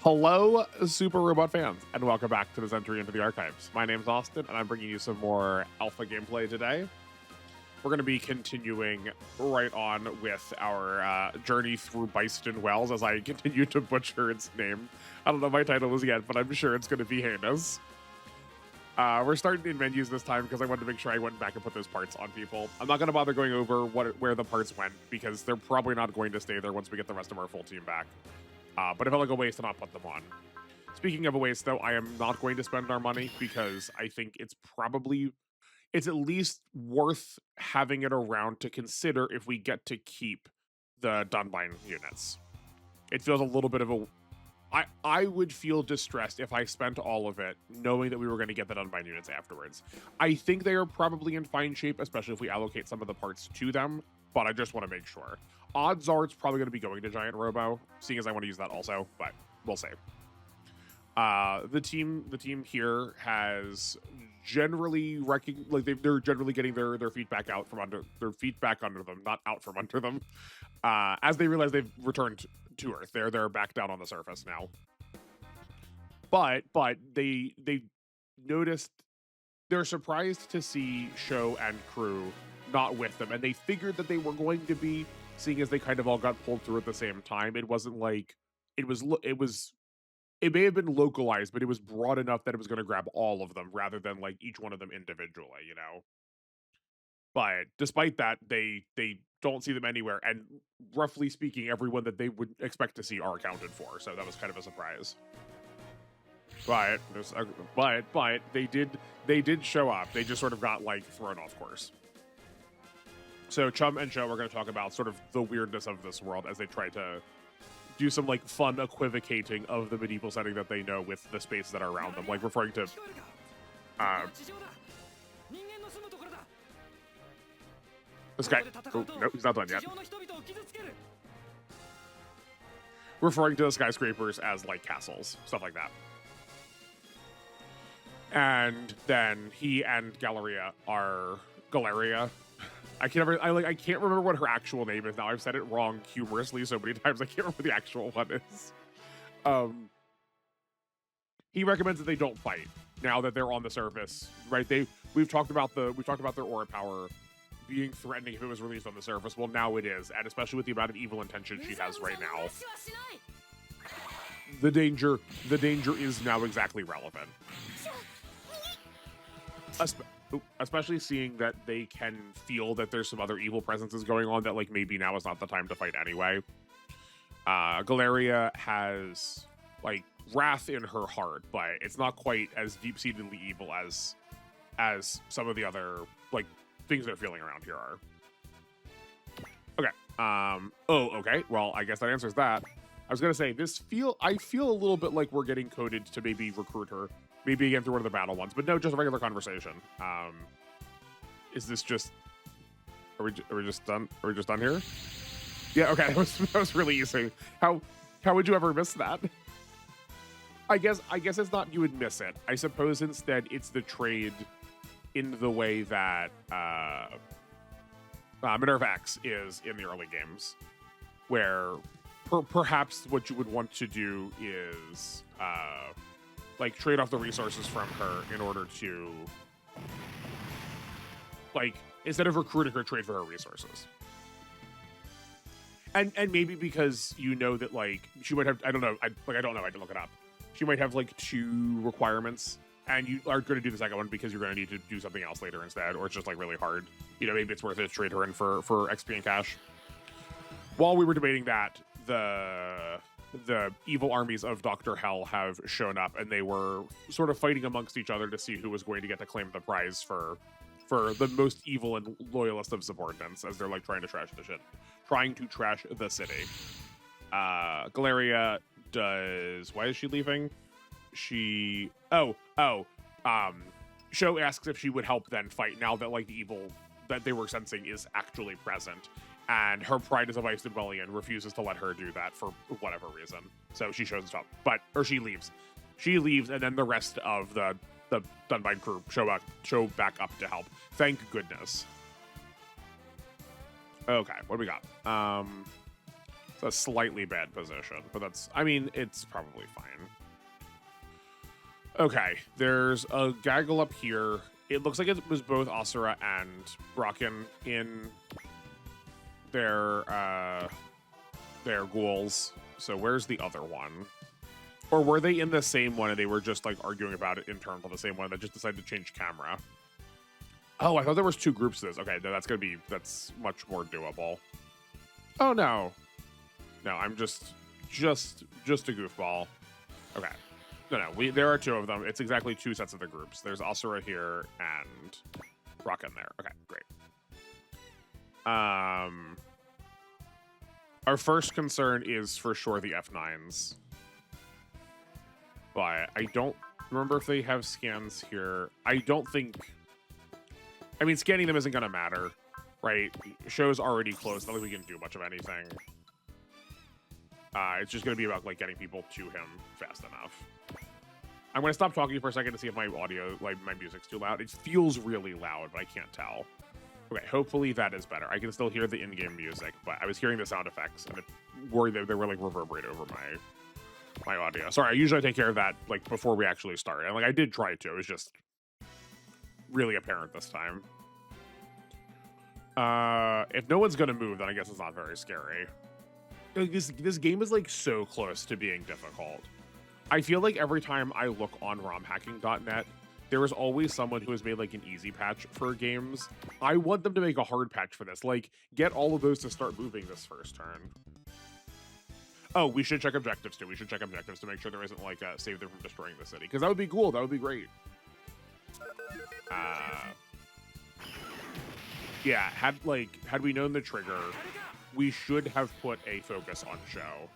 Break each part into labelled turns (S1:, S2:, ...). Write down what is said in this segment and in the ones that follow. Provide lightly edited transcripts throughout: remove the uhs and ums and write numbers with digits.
S1: Hello, Super Robot fans, and welcome back to this entry into the archives. My name's Austin, and I'm bringing you some more alpha gameplay today. We're going to be continuing right on with our journey through Byston Wells as I continue to butcher its name. I don't know my title is yet, but I'm sure it's going to be heinous. We're starting in menus this time because I wanted to make sure I went back and put those parts on people. I'm not going to bother going over where the parts went because they're probably not going to stay there once we get the rest of our full team back. But it felt like a waste to not put them on. Speaking of a waste, though, I am not going to spend our money because I think it's at least worth having it around to consider if we get to keep the Dunbine units. It feels a little bit of a... I would feel distressed if I spent all of it knowing that we were going to get the Dunbine units afterwards. I think they are probably in fine shape, especially if we allocate some of the parts to them, but I just want to make sure. Odds are it's probably going to be going to Giant Robo, seeing as I want to use that also, but we'll see. The team here has generally they're generally getting their feet back out from under them, not out from under them. As they realize they've returned to Earth, they're back down on the surface now. But they noticed, they're surprised to see Show and crew not with them, and they figured that they were going to be, seeing as they kind of all got pulled through at the same time. It wasn't like it may have been localized, but it was broad enough that it was going to grab all of them rather than like each one of them individually, you know. But despite that, they don't see them anywhere, and roughly speaking, everyone that they would expect to see are accounted for. So that was kind of a surprise. But they did show up. They just sort of got like thrown off course. So Chum and Joe are going to talk about sort of the weirdness of this world as they try to do some like fun equivocating of the medieval setting that they know with the spaces that are around them, like referring to this guy. Oh, no, he's not done yet. Referring to the skyscrapers as like castles, stuff like that. And then he and Galeria. I can't remember what her actual name is now. I've said it wrong humorously so many times. I can't remember what the actual one is. He recommends that they don't fight now that they're on the surface, right? We've talked about their aura power being threatening if it was released on the surface. Well, now it is, and especially with the amount of evil intention she has right now, the danger is now exactly relevant. Especially seeing that they can feel that there's some other evil presences going on that like maybe now is not the time to fight anyway. Galeria has like wrath in her heart, but it's not quite as deep-seatedly evil as some of the other like things they're feeling around here are. Okay. Okay. Well, I guess that answers that. I was gonna say I feel a little bit like we're getting coded to maybe recruit her. Maybe again through one of the battle ones, but no, just a regular conversation. Is this just? Are we just done? Are we just done here? Yeah. Okay. That was really easy. How would you ever miss that? I guess it's not you would miss it. I suppose instead it's the trade in the way that Minerva X is in the early games, where perhaps what you would want to do is like trade off the resources from her in order to like, instead of recruiting her, trade for her resources. And maybe because you know that like she might have, I don't know, I didn't look it up. She might have like 2 requirements and you are going to do the second one because you're going to need to do something else later instead, or it's just like really hard. You know, maybe it's worth it to trade her in for XP and cash. While we were debating that, the evil armies of Dr. Hell have shown up, and they were sort of fighting amongst each other to see who was going to get to claim the prize for the most evil and loyalist of subordinates, as they're like trying to trash the city. Galeria does. Why is she leaving? Show asks if she would help then fight now that like the evil that they were sensing is actually present. And her pride as a vice rebellion refuses to let her do that for whatever reason. So she shows up, she leaves. She leaves, and then the rest of the Dunbine crew show back up to help. Thank goodness. Okay, what do we got? It's a slightly bad position, but that's, I mean, it's probably fine. Okay, there's a gaggle up here. It looks like it was both Asura and Bracken in their ghouls. So where's the other one? Or were they in the same one and they were just like arguing about it internal, the same one that just decided to change camera? Oh, I thought there was 2 groups of this. Okay, no, that's much more doable. Oh no. No, I'm just a goofball. Okay. No, there are 2 of them. It's exactly 2 sets of the groups. There's Asura here and Bracken there. Okay, great. Our first concern is for sure the F9s. But I don't remember if they have scans here. I don't think... I mean, scanning them isn't going to matter, right? Show's already closed. Not like we can do much of anything. It's just going to be about, like, getting people to him fast enough. I'm going to stop talking for a second to see if my audio, like, my music's too loud. It feels really loud, but I can't tell. Okay, hopefully that is better. I can still hear the in-game music, but I was hearing the sound effects, and it worried that they were, like, reverberate over my audio. Sorry, I usually take care of that, like, before we actually start. And, like, I did try to. It was just really apparent this time. If no one's going to move, then I guess it's not very scary. Like, this game is, like, so close to being difficult. I feel like every time I look on romhacking.net, there is always someone who has made, like, an easy patch for games. I want them to make a hard patch for this. Like, get all of those to start moving this first turn. Oh, we should check objectives, too. We should check objectives to make sure there isn't, like, a save them from destroying the city. Because that would be cool. That would be great. Yeah, had we known the trigger, we should have put a focus on show.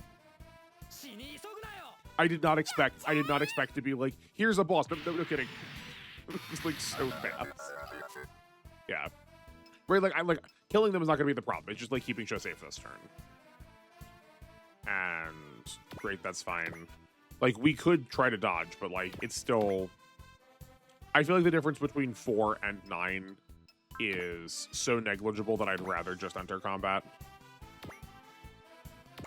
S1: I did not expect to be like, here's a boss. No kidding. It's like so fast. Yeah. Right, like killing them is not gonna be the problem. It's just like keeping show safe this turn. And great, that's fine. Like, we could try to dodge, but like it's still, I feel like the difference between 4 and 9 is so negligible that I'd rather just enter combat.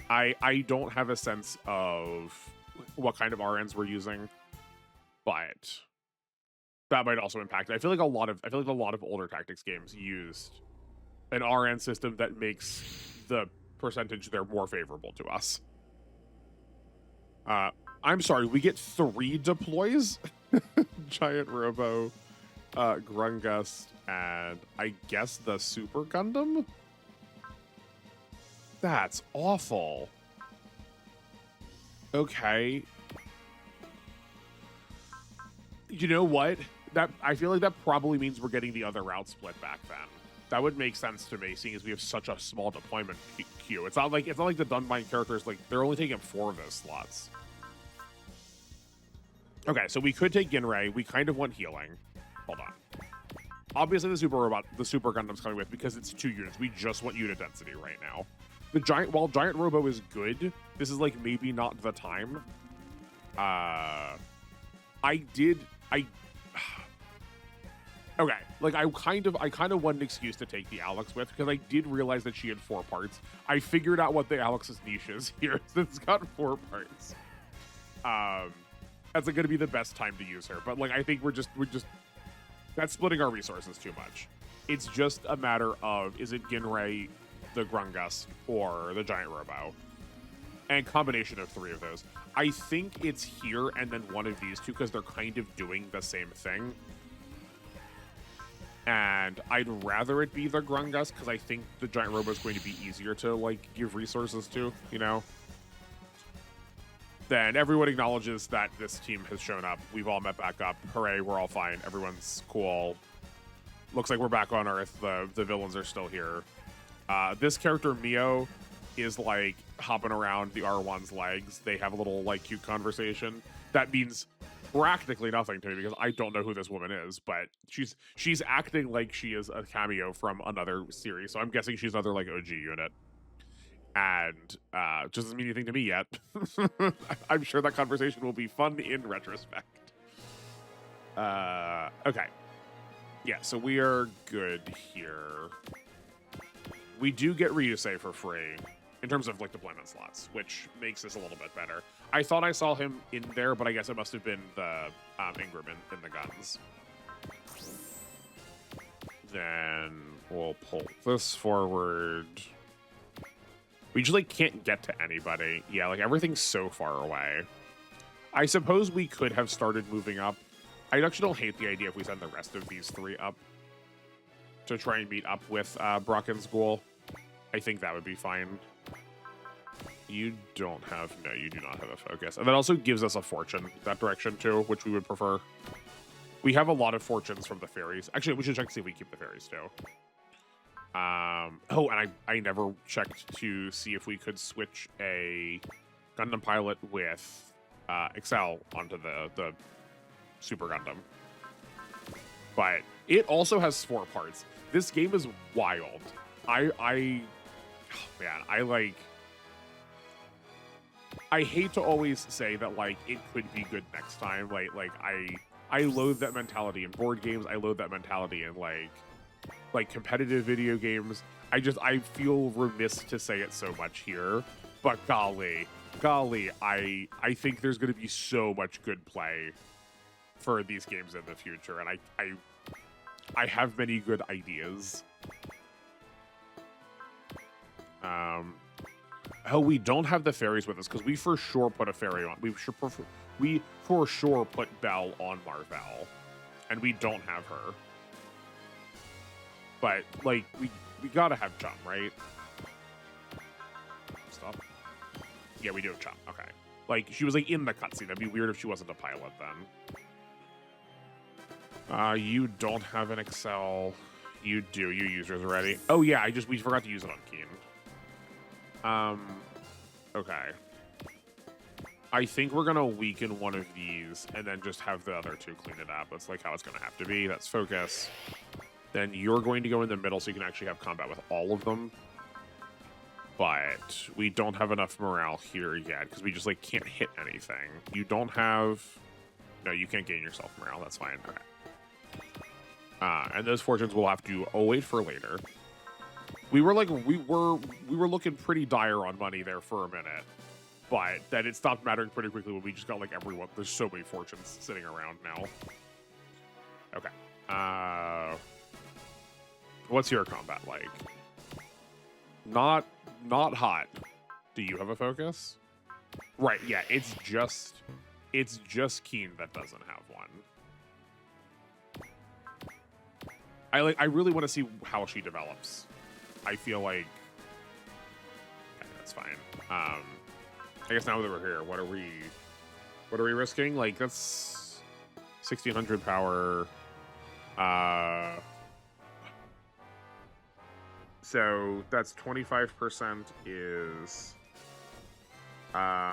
S1: I don't have a sense of what kind of RNs we're using, but that might also impact it. I feel like a lot of older tactics games used an RN system that makes the percentage there more favorable to us. I'm sorry, we get 3 deploys? Giant Robo, Grungust, and I guess the Super Gundam? That's awful. Okay. You know what? I feel like that probably means we're getting the other route split back then. That would make sense to me, seeing as we have such a small deployment queue. It's not like the Dunbind characters, like, they're only taking 4 of those slots. Okay, so we could take Ginrei. We kind of want healing. Hold on. Obviously, the Super Gundam's coming with because it's 2 units. We just want unit density right now. While Giant Robo is good, this is like maybe not the time. Okay, like I kind of want an excuse to take the Alex with, because I did realize that she had 4 parts. I figured out what the Alex's niche is here. It's got 4 parts. That's going to be the best time to use her. But like, I think we're just that's splitting our resources too much. It's just a matter of, is it Ginrei, the Grungust, or the Giant Robo? And combination of 3 of those. I think it's here and then one of these 2, because they're kind of doing the same thing. And I'd rather it be the Grungust, because I think the Giant Robo is going to be easier to, like, give resources to, you know? Then everyone acknowledges that this team has shown up. We've all met back up. Hooray, we're all fine. Everyone's cool. Looks like we're back on Earth. The villains are still here. This character, Mio, is, like, hopping around the R1's legs. They have a little, like, cute conversation. That means practically nothing to me, because I don't know who this woman is, but she's acting like she is a cameo from another series, so I'm guessing she's another, like, OG unit. And just doesn't mean anything to me yet. I'm sure that conversation will be fun in retrospect. Okay. Yeah, so we are good here. We do get Ryusei for free. in terms of like deployment slots, which makes this a little bit better. I thought I saw him in there, but I guess it must have been the Ingram in the guns. Then we'll pull this forward. We just like can't get to anybody. Yeah, like everything's so far away. I suppose we could have started moving up. I actually don't hate the idea if we send the rest of these 3 up to try and meet up with Brocken's goal. I think that would be fine. You don't have... No, you do not have a focus. And that also gives us a fortune that direction too, which we would prefer. We have a lot of fortunes from the fairies. Actually, we should check to see if we keep the fairies too. Oh, and I never checked to see if we could switch a Gundam pilot with Excel onto the Super Gundam. But it also has 4 parts. This game is wild. Oh man, I hate to always say that like it could be good next time. I loathe that mentality in board games. I loathe that mentality in like competitive video games. I feel remiss to say it so much here, but golly, I think there's going to be so much good play for these games in the future, and I have many good ideas. Oh, we don't have the fairies with us because we for sure put a fairy on. We for sure put Belle on Marvel, and we don't have her. But like we gotta have Chum, right? Stop. Yeah, we do have Chum. Okay. Like she was like in the cutscene. That'd be weird if she wasn't a pilot then. You don't have an Excel. You do. You used yours already. Oh yeah, we forgot to use it on Keen. Okay. I think we're gonna weaken one of these and then just have the other 2 clean it up. That's like how it's gonna have to be. That's focus. Then you're going to go in the middle so you can actually have combat with all of them. But we don't have enough morale here yet because we just like can't hit anything. You don't have... No, you can't gain yourself morale. That's fine. Okay. And those fortunes we'll have to wait for later. We were looking pretty dire on money there for a minute, but then it stopped mattering pretty quickly when we just got like everyone. There's so many fortunes sitting around now. Okay. What's your combat like? Not hot. Do you have a focus? Right. Yeah. It's just Keen that doesn't have one. I really want to see how she develops. I feel like okay, that's fine. I guess now that we're here, what are we risking? Like that's 1600 power. So that's 25% is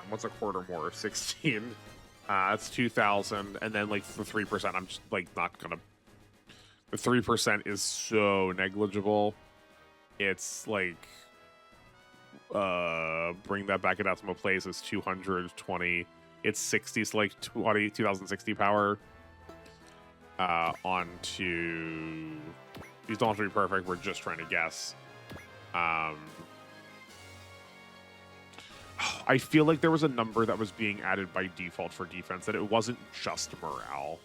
S1: what's a quarter more? 16. That's 2,000, and then like the 3%. I'm just like not gonna. The 3% is so negligible. It's like bring that back in decimal place is 220. It's 60, so like 2060 power. Onto these don't have to be perfect. We're just trying to guess. I feel like there was a number that was being added by default for defense, that it wasn't just morale.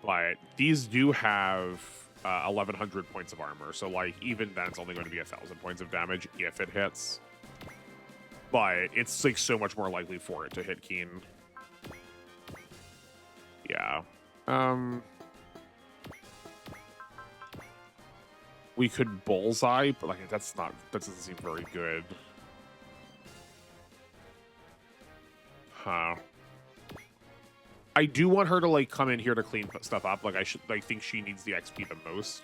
S1: But these do have 1,100 points of armor, so like even then it's only going to be 1,000 points of damage if it hits. But it's like so much more likely for it to hit Keen. Yeah. We could bullseye, but like that doesn't seem very good. Huh. I do want her to like come in here to clean stuff up. Like I think she needs the XP the most.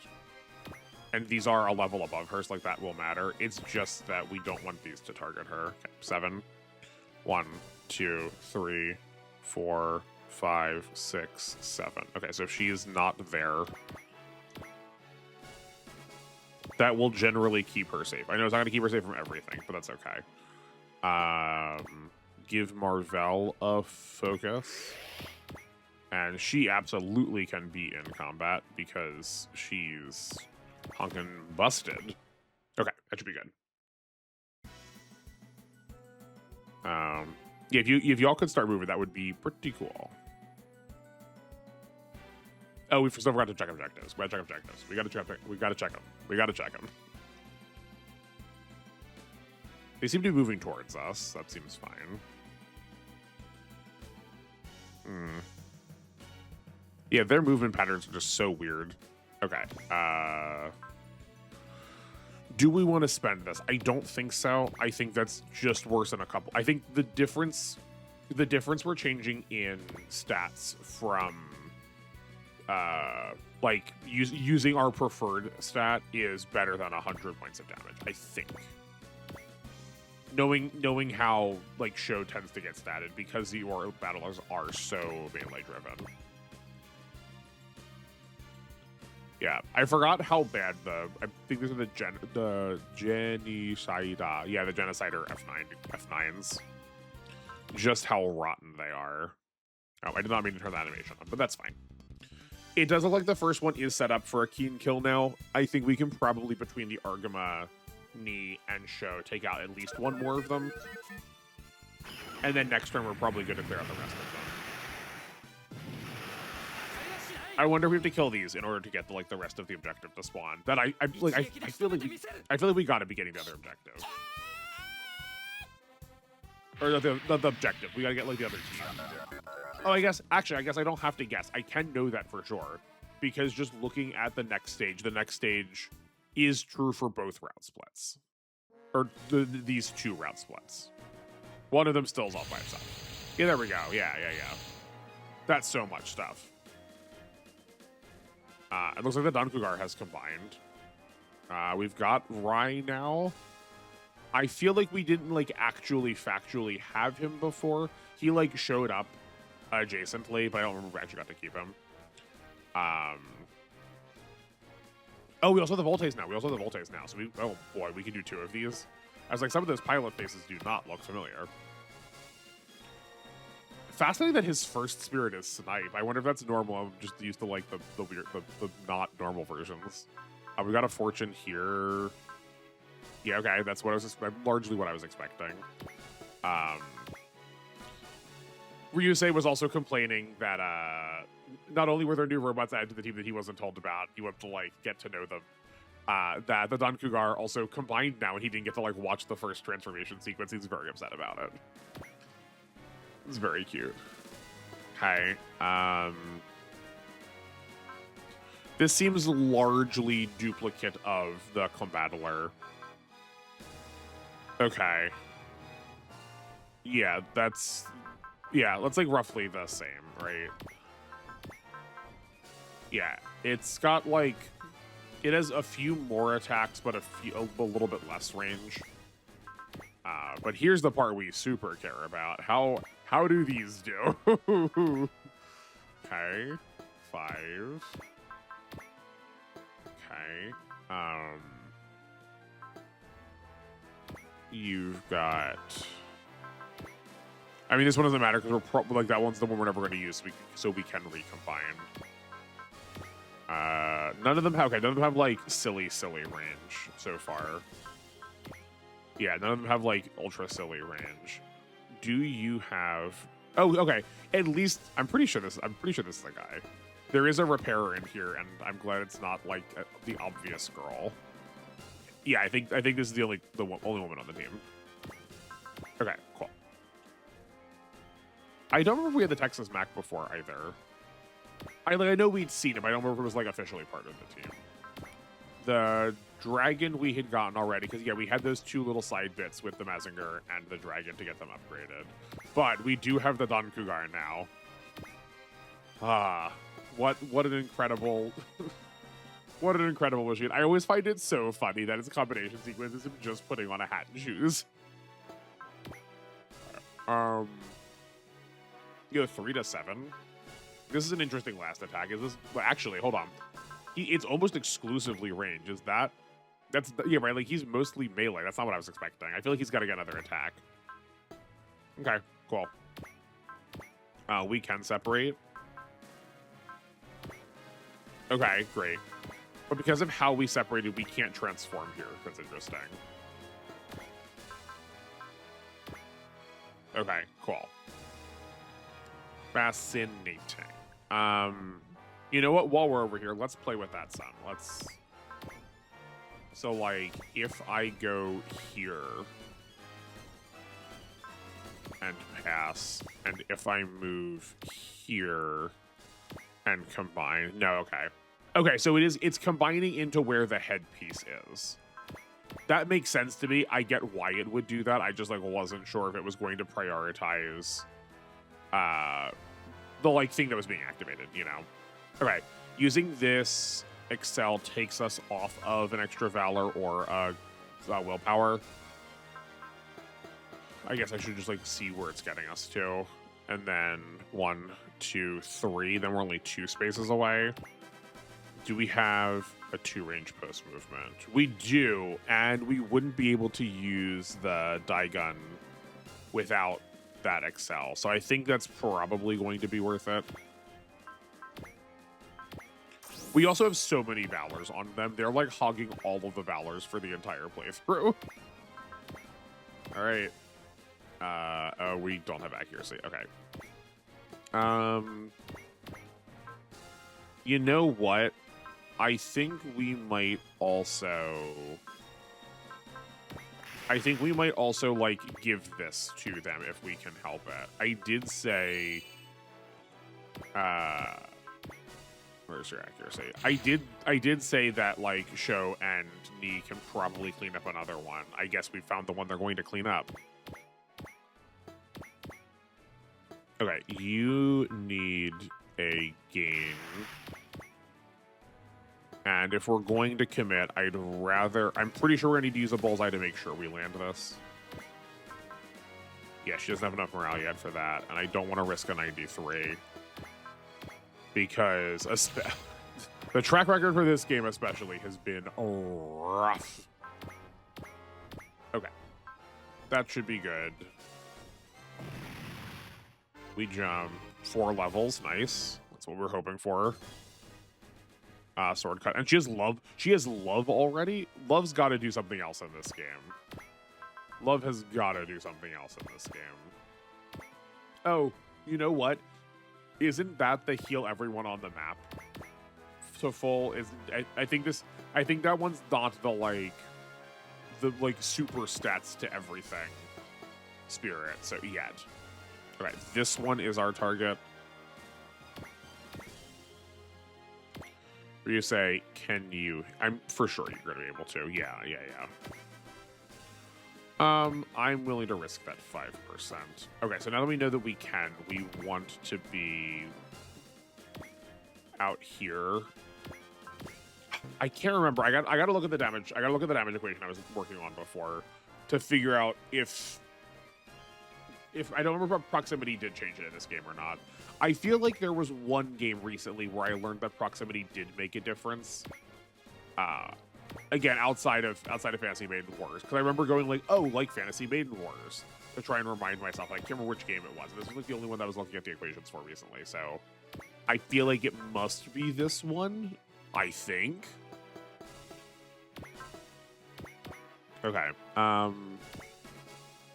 S1: And these are a level above her, so like that will matter. It's just that we don't want these to target her. Okay, 7. 1, 2, 3, 4, 5, 6, 7. Okay, so if she is not there, that will generally keep her safe. I know it's not going to keep her safe from everything, but that's okay. Give Marvell a focus. And she absolutely can be in combat because she's Honkin' busted. Okay, that should be good. Yeah, if y'all could start moving, that would be pretty cool. Oh, we still forgot to check objectives. We gotta check objectives. We gotta check them. We gotta check them. They seem to be moving towards us. That seems fine. Yeah, their movement patterns are just so weird. Okay. Do we want to spend this? I don't think so. I think that's just worse than a couple. I think the difference we're changing in stats from like using our preferred stat is better than 100 points of damage, I think. Knowing how like show tends to get statted because your battlers are so melee driven. Yeah, I forgot how bad I think these are the Genocida. Yeah, the Genocider F9s. Just how rotten they are. Oh, I did not mean to turn the animation on, but that's fine. It does look like the first one is set up for a keen kill now. I think we can probably, between the Argama, Knee, and Show, take out at least one more of them. And then next turn, we're probably good to clear out the rest of them. I wonder if we have to kill these in order to get the rest of the objective to spawn. That I feel like we gotta be getting the other objective. Or the objective. We gotta get like the other team. Oh, I guess I don't have to guess. I can know that for sure. Because just looking at the next stage is true for both route splits. Or these two route splits. One of them still is off by itself. Yeah, there we go. Yeah. That's so much stuff. It looks like the Dankugar has combined. We've got Rai now. I feel like we didn't actually factually have him before. He showed up adjacently, but I don't remember if we actually got to keep him. Oh, we also have the Voltes now. So oh boy, we can do two of these. I was like, some of those pilot faces do not look familiar. Fascinating that his first spirit is Snipe. I wonder if that's normal. I'm just used to the weird, the not normal versions. We got a Fortune here. Yeah, okay, that's what I was largely what I was expecting. Ryusei was also complaining that not only were there new robots added to the team that he wasn't told about, he wanted to get to know them. That the Dankugar also combined now, and he didn't get to watch the first transformation sequence. He's very upset about it. It's very cute. Okay. This seems largely duplicate of the Combattler. Okay. Yeah, that's roughly the same, right? Yeah, it's got it has a few more attacks, but a little bit less range. But here's the part we super care about. How do these do? Okay. 5. Okay. You've got... I mean, this one doesn't matter because we're probably that one's the one we're never going to use, so we can recombine. None of them have silly range so far. Yeah, none of them have ultra silly range. Do you have? Oh, okay. At least I'm pretty sure this is the guy. There is a repairer in here, and I'm glad it's not the obvious girl. Yeah, I think this is the only woman on the team. Okay, cool. I don't remember if we had the Texas Mac before either. I know we'd seen it, but I don't remember if it was officially part of the team. The Dragon we had gotten already, because yeah, we had those two little side bits with the Mazinger and the Dragon to get them upgraded. But we do have the Dankugar now. What an incredible what an incredible machine. I always find it so funny that its combination sequence is him just putting on a hat and shoes. You go 3 to 7. This is an interesting last attack. Is this... Well, actually, hold on. It's almost exclusively range. Is that... Yeah, right? He's mostly melee. That's not what I was expecting. I feel like he's got to get another attack. Okay, cool. We can separate. Okay, great. But because of how we separated, we can't transform here. That's interesting. Okay, cool. Fascinating. You know what? While we're over here, let's play with that some. Let's... So, like, if I go here and pass, and if I move here and combine... No, okay. Okay, so it's combining into where the headpiece is. That makes sense to me. I get why it would do that. I just, like, wasn't sure if it was going to prioritize the, like, thing that was being activated, you know? Okay, using this... Excel takes us off of an extra Valor or willpower. I guess I should just like see where it's getting us to. And then 1, 2, 3. Then we're only 2 spaces away. Do we have a 2-range post movement? We do, and we wouldn't be able to use the die gun without that Excel. So I think that's probably going to be worth it. We also have so many Valors on them. They're like hogging all of the Valors for the entire playthrough. All right. Oh, we don't have accuracy. Okay. You know what? I think we might also... like, give this to them if we can help it. I did say... Where's your accuracy? I did say that, like, Sho and Ni can probably clean up another one. I guess we found the one they're going to clean up. Okay, you need a game. And if we're going to commit, I'd rather... I'm pretty sure we're going to need to use a bullseye to make sure we land this. Yeah, she doesn't have enough morale yet for that. And I don't want to risk a 93. Because the track record for this game especially has been rough. Okay. That should be good. We jump 4 levels. Nice. That's what we're hoping for. Sword cut. And she has love. She has love already. Love's got to do something else in this game. Love has got to do something else in this game. Oh, you know what? Isn't that the heal everyone on the map to full? I think that one's not the like super stats to everything spirit. So yet. All right, this one is our target. Where you say, can you? I'm for sure you're gonna be able to. Yeah. I'm willing to risk that 5%. Okay, so now that we know that we can, we want to be out here. I can't remember. I got to look at the damage. I got to look at the damage equation I was working on before to figure out if I don't remember if proximity did change it in this game or not. I feel like there was one game recently where I learned that proximity did make a difference. Again, outside of Fantasy Maiden Wars, because I remember going like, oh, like Fantasy Maiden Wars, to try and remind myself. I can't remember which game it was. And this was like the only one that I was looking at the equations for recently. So I feel like it must be this one. I think. Okay.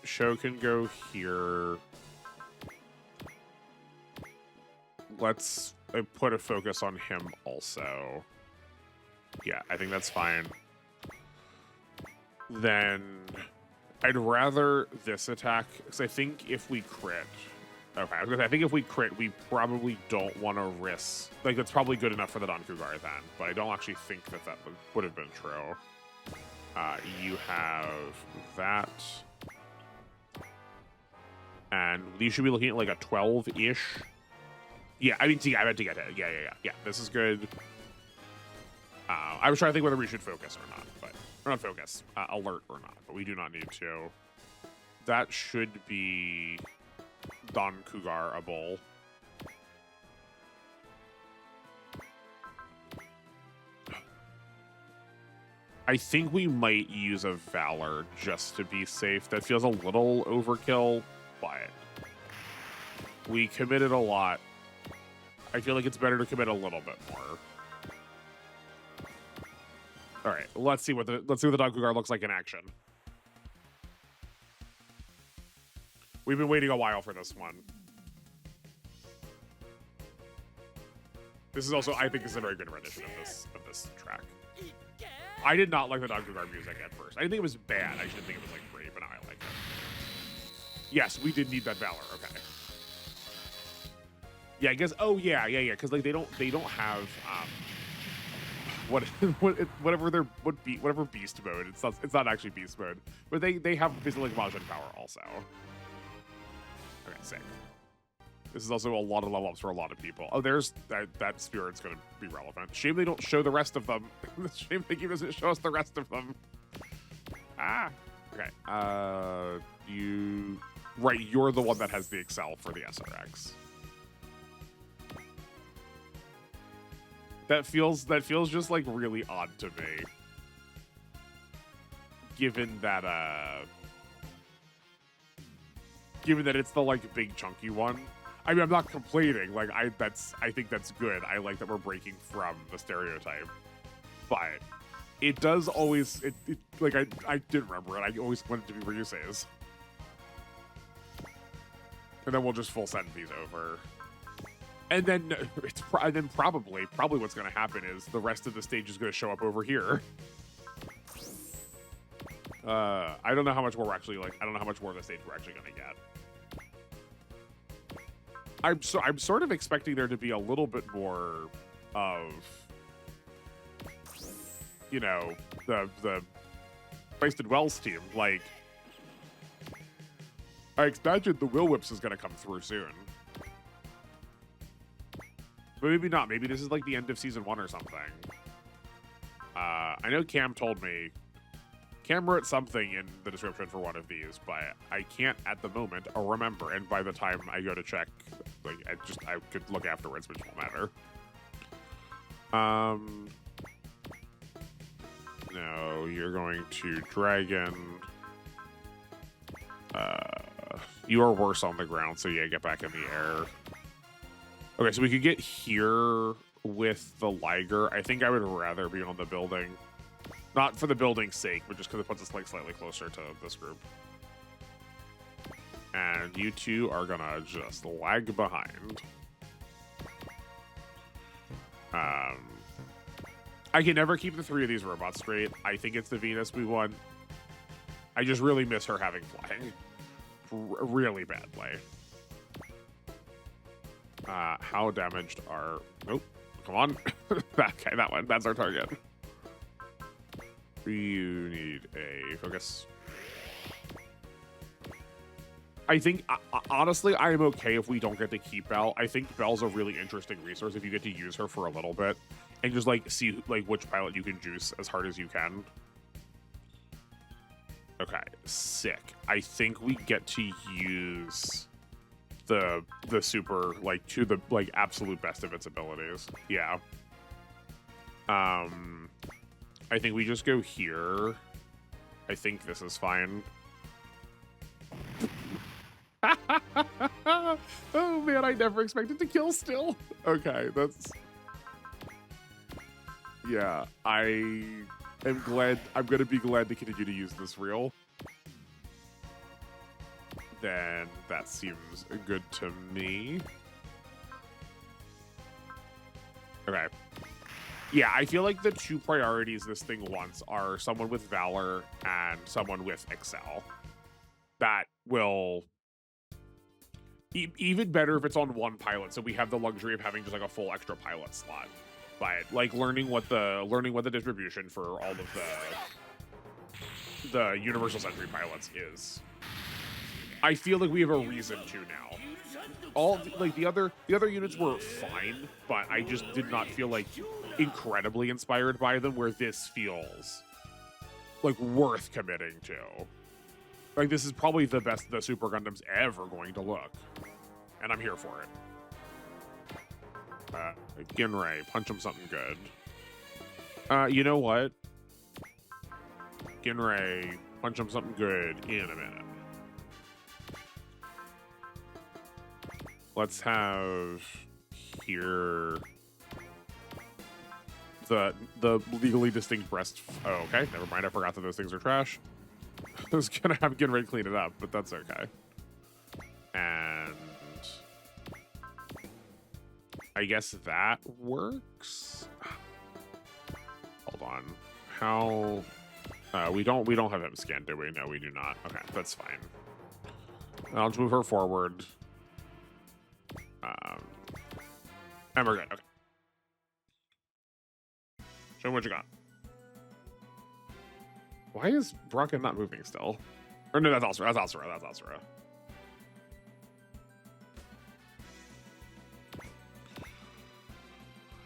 S1: Sho can go here. Let's put a focus on him also. Yeah, I think that's fine. Then I'd rather this attack, because I think if we crit... Okay, I think if we crit, we probably don't want to risk... Like, that's probably good enough for the Don Cougar then, but I don't actually think that would have been true. You have that. And you should be looking at like a 12-ish. Yeah, I mean, I meant to get it. Yeah. This is good. I was trying to think whether we should focus or not, but or not focus, alert or not, but we do not need to. That should be Don Cougar-able. I think we might use a Valor just to be safe. That feels a little overkill, but we committed a lot. I feel like it's better to commit a little bit more. All right, let's see what the Donkey Guard looks like in action. We've been waiting a while for this one. This is also, I think, is a very good rendition of this track. I did not like the Donkey Guard music at first. I didn't think it was bad. I didn't think it was like great, but now I like it. Yes, we did need that Valor. Okay. Yeah, I guess. Oh yeah. Because like they don't have whatever beast mode. It's not actually beast mode, but they have basically like Majin power also. Okay, sick. This is also a lot of level ups for a lot of people. Oh, there's that Spirit's going to be relevant. Shame they don't show the rest of them. Shame they doesn't show us the rest of them. Ah. Okay. You're the one that has the Excel for the SRX. That feels just like really odd to me. Given that it's the like big chunky one. I mean, I'm not complaining. Like I think that's good. I like that we're breaking from the stereotype. But it does always like I didn't remember it. I always wanted to be Ryuse's. And then we'll just full send these over. And then probably what's going to happen is the rest of the stage is going to show up over here. I don't know how much more we're actually I don't know how much more of the stage we're actually going to get. I'm sort of expecting there to be a little bit more of, you know, the Wasted Wells team. Like, I imagine the Will Whips is going to come through soon. But maybe not. Maybe this is like the end of season 1 or something. I know Cam told me. Cam wrote something in the description for one of these, but I can't at the moment remember. And by the time I go to check, like I could look afterwards, which won't matter. No, you're going to Dragon. You are worse on the ground, so yeah, get back in the air. Okay, so we could get here with the Liger. I think I would rather be on the building. Not for the building's sake, but just because it puts us like slightly closer to this group. And you two are gonna just lag behind. I can never keep the 3 of these robots straight. I think it's the Venus we won. I just really miss her having flying. Really badly. How damaged are... Nope. Come on. Okay, that one. That's our target. You need a focus. I think, honestly, I am okay if we don't get to keep Belle. I think Belle's a really interesting resource if you get to use her for a little bit and just like see like which pilot you can juice as hard as you can. Okay, sick. I think we get to use the super like to the like absolute best of its abilities. Yeah. I think we just go here. I think this is fine. Oh man, I never expected to kill still. Okay, that's... Yeah, I am glad. I'm going to be glad to continue to use this reel. Then that seems good to me. Okay. Yeah, I feel like the 2 priorities this thing wants are someone with Valor and someone with Excel. That will... even better if it's on 1 pilot, so we have the luxury of having just like a full extra pilot slot. But like learning what the distribution for all of the Universal Sentry pilots is. I feel like we have a reason to now. All like the other units were fine, but I just did not feel like incredibly inspired by them, where this feels like worth committing to. Like this is probably the best the Super Gundam's ever going to look, and I'm here for it. Ginray, punch him something good. You know what? Ginray, punch him something good in a minute. Let's have here the legally distinct breast. Oh, okay, never mind. I forgot that those things are trash. I was gonna have get ready to clean it up, but that's okay. And I guess that works. Hold on. How? We don't have him scanned, do we? No, we do not. Okay, that's fine. I'll just move her forward. And we're good. Okay. Show me what you got. Why is Bronca not moving still? Or no, that's Alcera. That's Alcera. That's Alcera.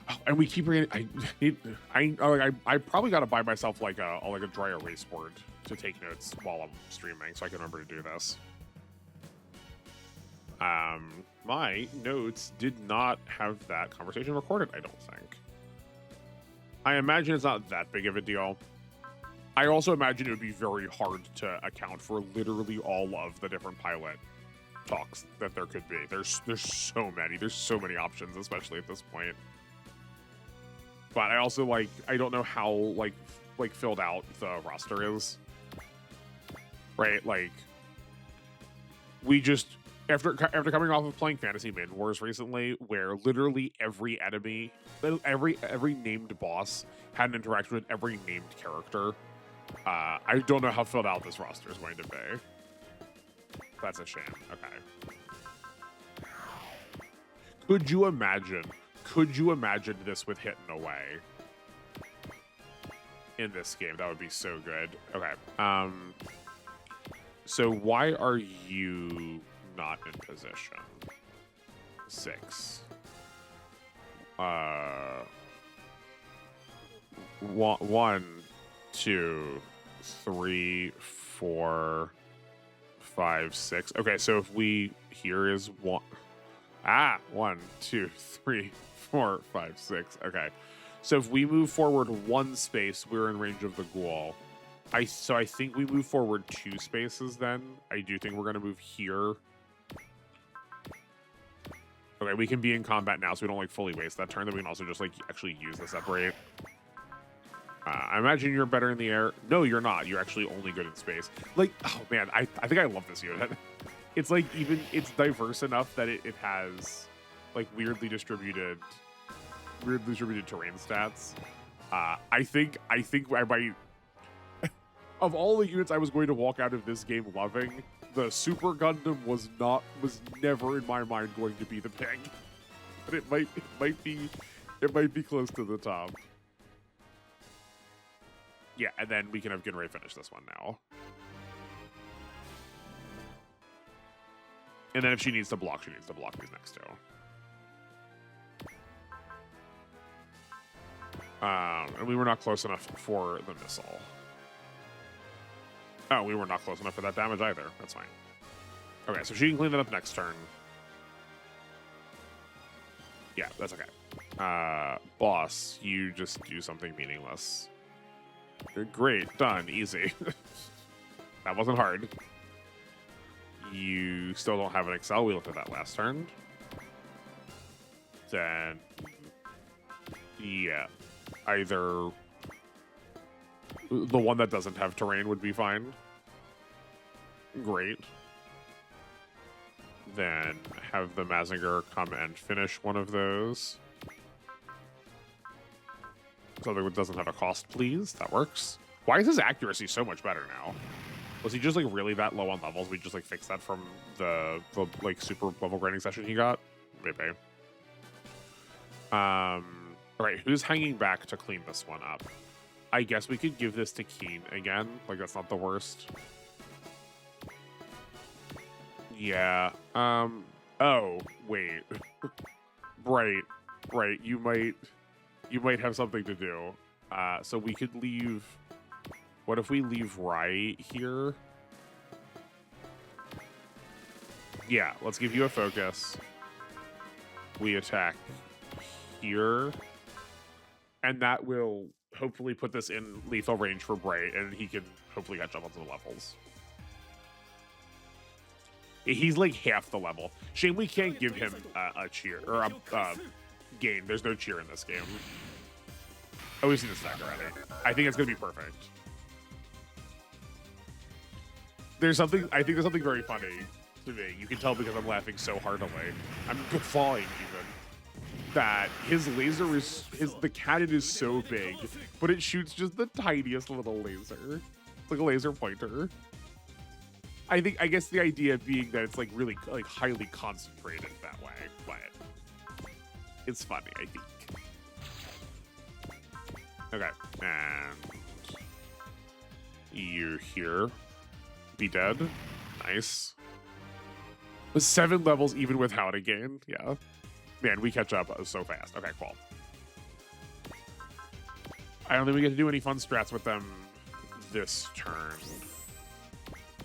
S1: Oh, and we keep reading. I probably got to buy myself like a dry erase board to take notes while I'm streaming, so I can remember to do this. My notes did not have that conversation recorded, I don't think. I imagine it's not that big of a deal. I also imagine it would be very hard to account for literally all of the different pilot talks that there could be. There's so many. There's so many options, especially at this point. But I also I don't know how like filled out the roster is. Right? Like we just after coming off of playing Fantasy Mid Wars recently, where literally every enemy, every named boss had an interaction with every named character. I don't know how filled out this roster is going to be. That's a shame. Okay. Could you imagine this with Hidden Away in this game? That would be so good. Okay. So why are you not in position? 6. 1, 2, 3, 4, 5, 6. Okay, so if we here is 1. 1, 2, 3, 4, 5, 6. Okay. So if we move forward 1 space, we're in range of the ghoul. So I think we move forward 2 spaces then. I do think we're going to move here. Okay, we can be in combat now, so we don't fully waste that turn. Then we can also just actually use the separate. I imagine you're better in the air. No, you're not. You're actually only good in space. Oh man, I think I love this unit. It's it's diverse enough that it has weirdly distributed terrain stats. I think I might of all the units I was going to walk out of this game loving, the Super Gundam was never in my mind going to be the pick. But it might be close to the top. Yeah, and then we can have Ginray finish this one now. And then if she needs to block these next two. And we were not close enough for the missile. Oh, we were not close enough for that damage either. That's fine. Okay, so she can clean that up next turn. Yeah, that's okay. Boss, you just do something meaningless. Great, done, easy. That wasn't hard. You still don't have an Excel. We looked at that last turn. Then, yeah, either the one that doesn't have terrain would be fine. Great. Then have the Mazinger come and finish one of those. Something that doesn't have a cost, please. That works. Why is his accuracy so much better now? Was he just really that low on levels? We just fixed that from the super level grinding session he got? Maybe. Alright, who's hanging back to clean this one up? I guess we could give this to Keen again. That's not the worst. Yeah. Oh, wait. Right. You might have something to do. So we could leave. What if we leave Rai here? Yeah, let's give you a focus. We attack here. And that will hopefully put this in lethal range for Bright, and he can hopefully catch up onto the levels. He's half the level. Shame we can't give him a cheer or a game. There's no cheer in this game. Oh, we've seen this stack already. I think it's going to be perfect. I think there's something very funny to me. You can tell because I'm laughing so heartily. I'm guffawing even. That his laser is, the cannon is so big, but it shoots just the tiniest little laser. It's like a laser pointer. I guess the idea being that it's like really like highly concentrated that way, but it's funny, I think. Okay, and you here. Be dead. Nice. With 7 levels even without a gain. Yeah. Man, we catch up so fast. Okay, cool. I don't think we get to do any fun strats with them this turn.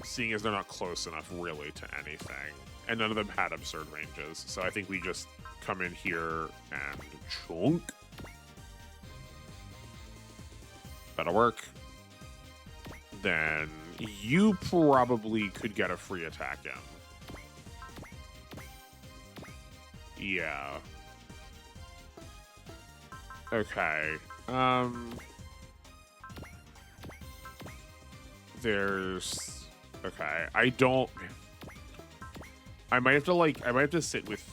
S1: Seeing as they're not close enough really to anything. And none of them had absurd ranges. So I think we just come in here and chunk. That'll work. Then you probably could get a free attack in. Yeah. Okay. There's... Okay. I might have to sit with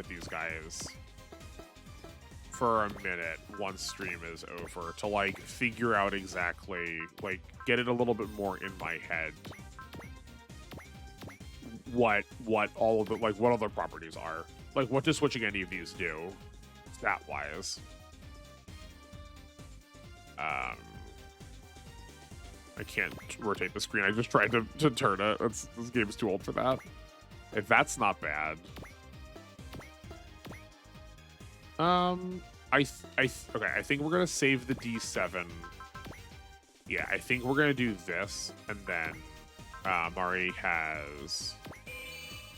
S1: these guys for a minute once stream is over to like figure out exactly, like get it a little bit more in my head what all of the, like what other properties are, like what does switching any of these do stat wise. I can't rotate the screen. I just tried to turn it. This game's too old for that. If that's not bad. Okay, I think we're gonna save the D7. Yeah, I think we're gonna do this, and then Mari has...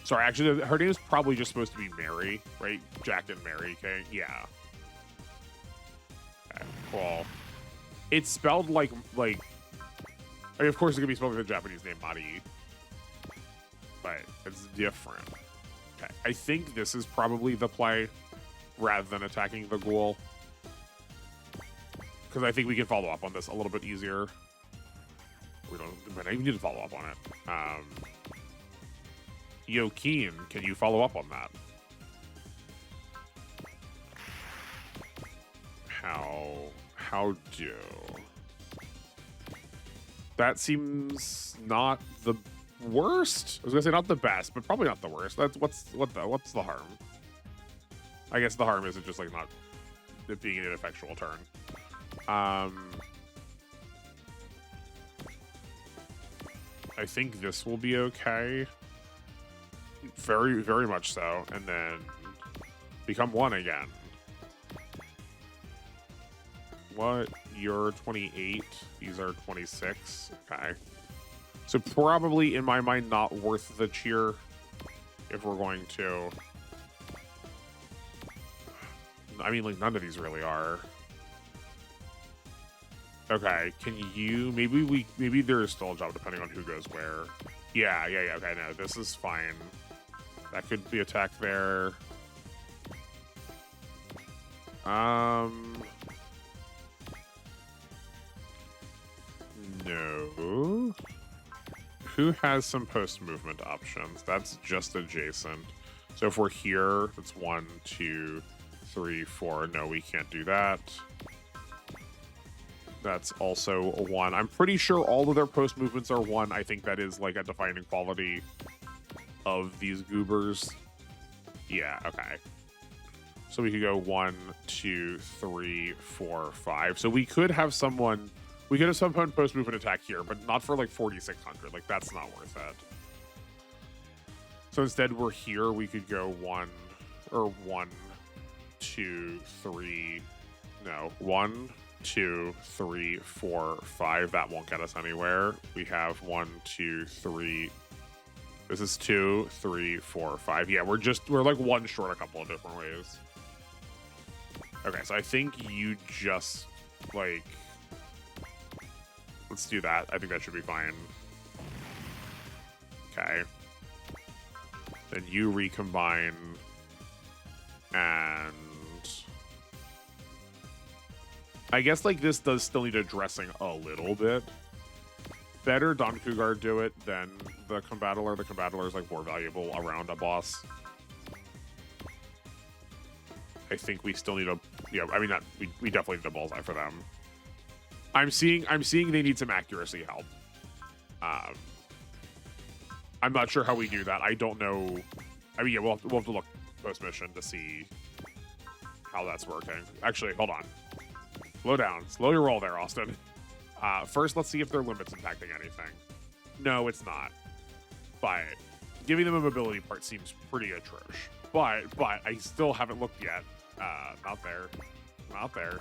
S1: Sorry, actually, her name is probably just supposed to be Mary, right? Jack and Mary, okay? Yeah. Okay, cool. It's spelled like... I mean, of course, it's gonna be spelled like the Japanese name, Mari. But it's different. Okay, I think this is probably the play rather than attacking the ghoul. Because I think we can follow up on this a little bit easier. We might even need to follow up on it. Yo, Keen, can you follow up on that? How do? That seems not the worst. I was gonna say not the best, but probably not the worst. That's what's the harm? I guess the harm isn't just like not it being an ineffectual turn. I think this will be okay. Very, very much so. And then become 1 again. What? You're 28. These are 26. Okay. So probably, in my mind, not worth the cheer if we're going to... I mean, like, none of these really are. Okay, can you... Maybe there is still a job depending on who goes where. Yeah, okay, no, this is fine. That could be attacked there. No. Who has some post-movement options? That's just adjacent. So if we're here, it's 1, 2, 3, 4. No, we can't do that. That's also a 1. I'm pretty sure all of their post movements are 1. I think that is like a defining quality of these goobers. Yeah, okay. So we could go 1, 2, 3, 4, 5. So we could have someone... We could have some post movement attack here, but not for like 4,600. Like, that's not worth it. So instead, we're here. We could go 1, 2, 3. No, 1, 2, 3, 4, 5. That won't get us anywhere. We have 1, 2, 3. This is 2, 3, 4, 5. Yeah, we're like 1 short a couple of different ways. Okay, so I think you just like... Let's do that. I think that should be fine. Okay. Then you recombine. And... I guess like this does still need addressing a little bit. Better Don Cougar do it than the Combattler. The Combattler is like more valuable around a boss. I think we still need a, yeah, I mean, not, we definitely need a bullseye for them. I'm seeing they need some accuracy help. I'm not sure how we do that. I don't know. I mean, yeah, we'll have to look post-mission to see how that's working. Actually, hold on. Slow down. Slow your roll there, Austin. First, let's see if their limit's impacting anything. No, it's not. But giving them a mobility part seems pretty atrocious. But I still haven't looked yet. Not there. Not there.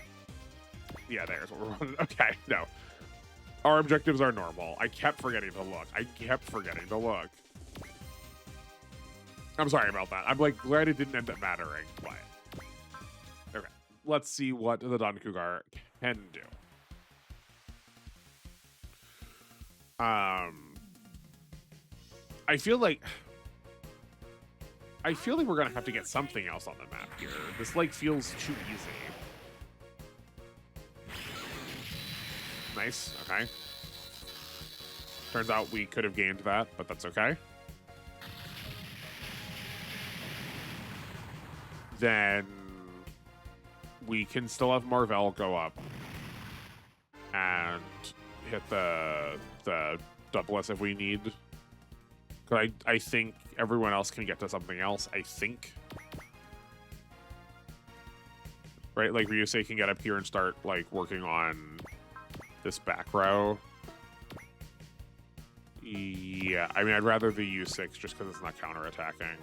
S1: Yeah, there's what we're running. Okay, no. Our objectives are normal. I kept forgetting to look. I'm sorry about that. I'm like glad it didn't end up mattering, but okay. Let's see what the Don Cougar can do. I feel like we're gonna have to get something else on the map here. This like feels too easy. Nice. Okay. Turns out we could have gained that, but that's okay. Then we can still have Marvell go up and hit the double S if we need. Cause I think everyone else can get to something else. I think. Right, like Ryusei can get up here and start like working on this back row. Yeah, I mean, I'd rather the U6 just because it's not counterattacking.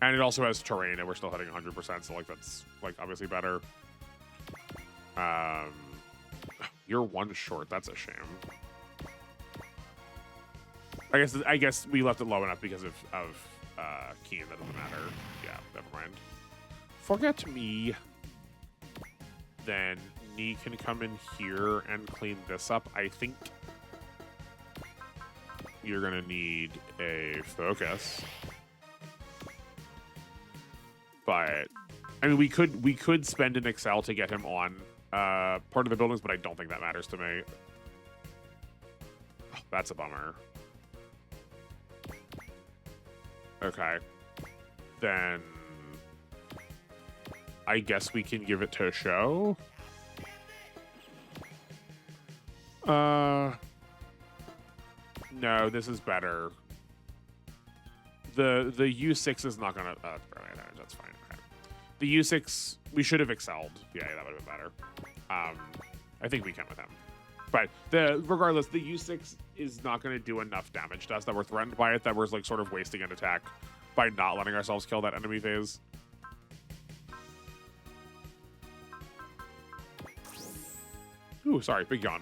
S1: And it also has terrain, and we're still hitting 100%, so like that's like obviously better. You're one short. That's a shame. I guess we left it low enough because of Keen. That doesn't matter. Yeah, never mind. Forget me. Then Knee can come in here and clean this up. I think you're gonna need a focus. But I mean, we could spend an Excel to get him on part of the buildings, but I don't think that matters to me. Oh, that's a bummer. Okay, then I guess we can give it to a show. No, this is better. The U6 is not gonna. That's fine. Okay. The U6 we should have excelled. Yeah, that would have been better. I think we can with him. But regardless, the U6 is not going to do enough damage to us that we're threatened by it. That we're like sort of wasting an attack by not letting ourselves kill that enemy phase. Ooh, sorry, big yawn.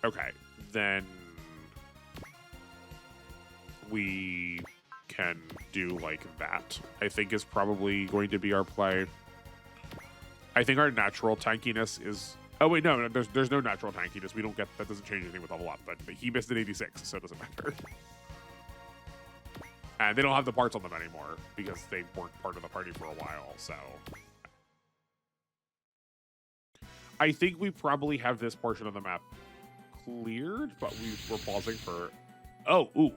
S1: Okay, then we can do like that. I think is probably going to be our play. I think our natural tankiness is. Oh wait, no, there's no natural tankiness. We don't get that. Doesn't change anything with level up. But he missed an 86, so it doesn't matter. And they don't have the parts on them anymore because they weren't part of the party for a while. So I think we probably have this portion of the map cleared, but we're pausing for. Oh, ooh,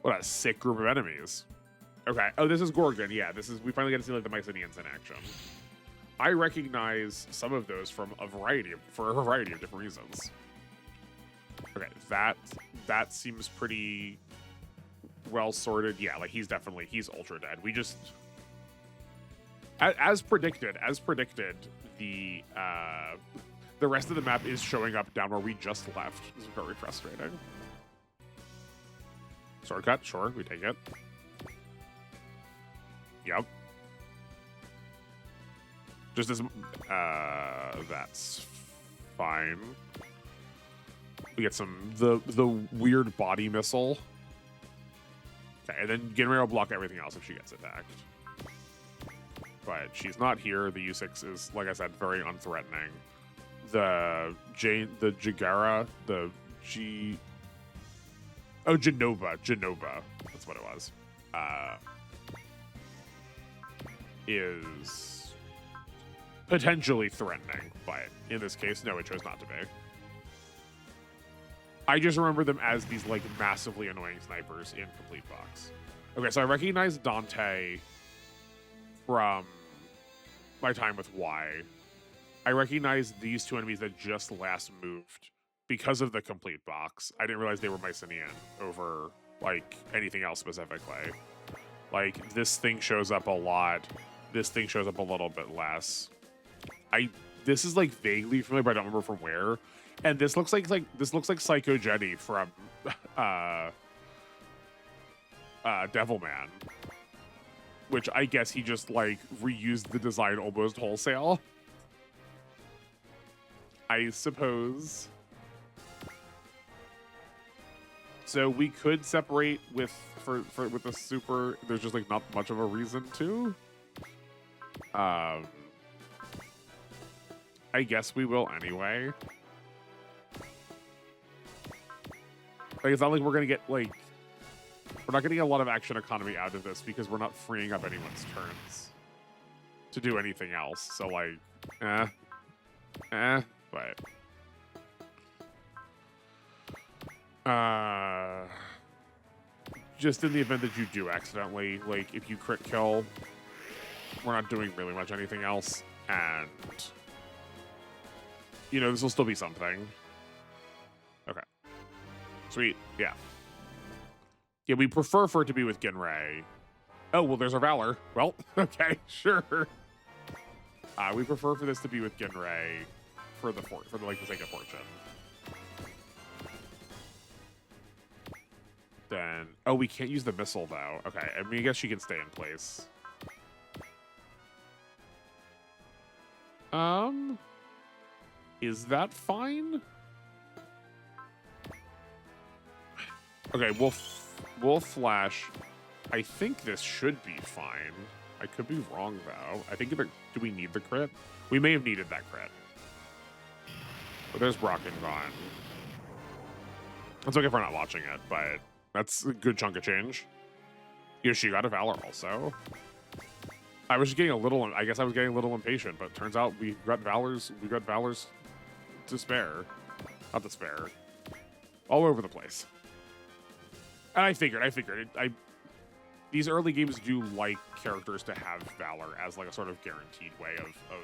S1: what a sick group of enemies. Okay. Oh, this is Gorgon. Yeah, this is. We finally get to see like the Mycenians in action. I recognize some of those from a variety of different reasons. Okay, that seems pretty well sorted. Yeah, like he's ultra dead. We just as predicted, the rest of the map is showing up down where we just left. This is very frustrating. Sword cut, sure, we take it. Yep. Just as that's fine. We get the weird body missile. Okay, and then Ginray will block everything else if she gets attacked. But she's not here. The U6 is, like I said, very unthreatening. The Jagara, Genova, that's what it was. potentially threatening, but in this case, no, it chose not to be. I just remember them as these like massively annoying snipers in Complete Box. Okay, so I recognize Dante from my time with Y. I recognize these two enemies that just last moved because of the Complete Box. I didn't realize they were Mycenaean over like anything else specifically. Like this thing shows up a lot. This thing shows up a little bit less. This is like vaguely familiar, but I don't remember from where. And this looks like Psycho Jenny from Devilman, which I guess he just like reused the design almost wholesale, I suppose. So we could separate with the super. There's just like not much of a reason to. I guess we will anyway. Like, it's not like we're gonna get like, we're not getting a lot of action economy out of this because we're not freeing up anyone's turns to do anything else. So like, but just in the event that you do accidentally, like if you crit kill, we're not doing really much anything else, and you know, this will still be something. Okay. Sweet. Yeah. Yeah, we prefer for it to be with Genrei. Oh, well, there's our Valor. Well, okay, sure. We prefer for this to be with Genrei for the like the sake of fortune. Then, oh, we can't use the missile though. Okay, I mean, I guess she can stay in place. Is that fine? Okay, we'll flash. I think this should be fine. I could be wrong though. I think do we need the crit? We may have needed that crit. But there's Brocken gone. It's okay if we're not watching it, but that's a good chunk of change. Yoshi got a Valor also. I was just getting a little. I guess I was getting a little impatient, but turns out we got Valors. We got Valors to spare, not to spare, all over the place. And I figured. These early games do like characters to have Valor as like a sort of guaranteed way of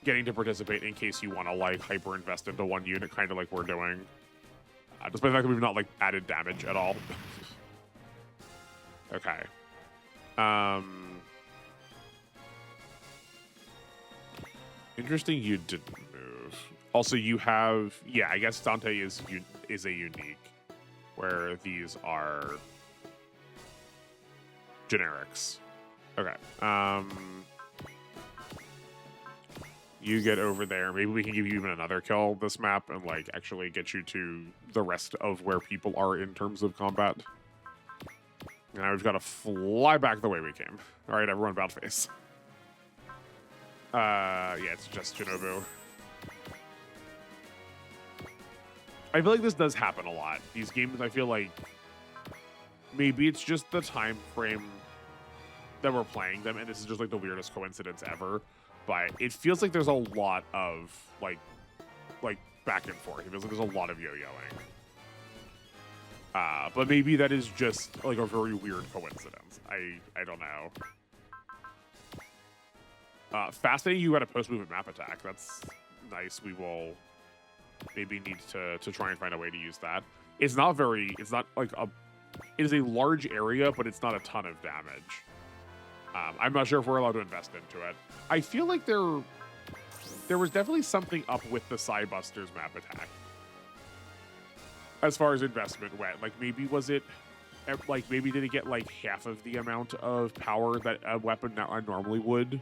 S1: getting to participate in case you want to like hyper invest into one unit, kind of like we're doing. Despite the fact that we've not like added damage at all. Okay. Interesting. You didn't move. Also, you have I guess Dante is a unique, where these are generics. Okay. You get over there. Maybe we can give you even another kill this map and like actually get you to the rest of where people are in terms of combat. And we've got to fly back the way we came. All right, everyone, about face. Yeah, it's just Shinobu. I feel like this does happen a lot. These games, I feel like maybe it's just the time frame that we're playing them, and this is just like the weirdest coincidence ever. But it feels like there's a lot of like back and forth. It feels like there's a lot of yo-yoing. But maybe that is just like a very weird coincidence. I don't know. Fascinating. You got a post-movement map attack. That's nice. We will maybe need to try and find a way to use that. It's not like it is a large area, but it's not a ton of damage. I'm not sure if we're allowed to invest into it. I feel like there was definitely something up with the Psybusters map attack. As far as investment went, like maybe did it get like half of the amount of power that a weapon normally would?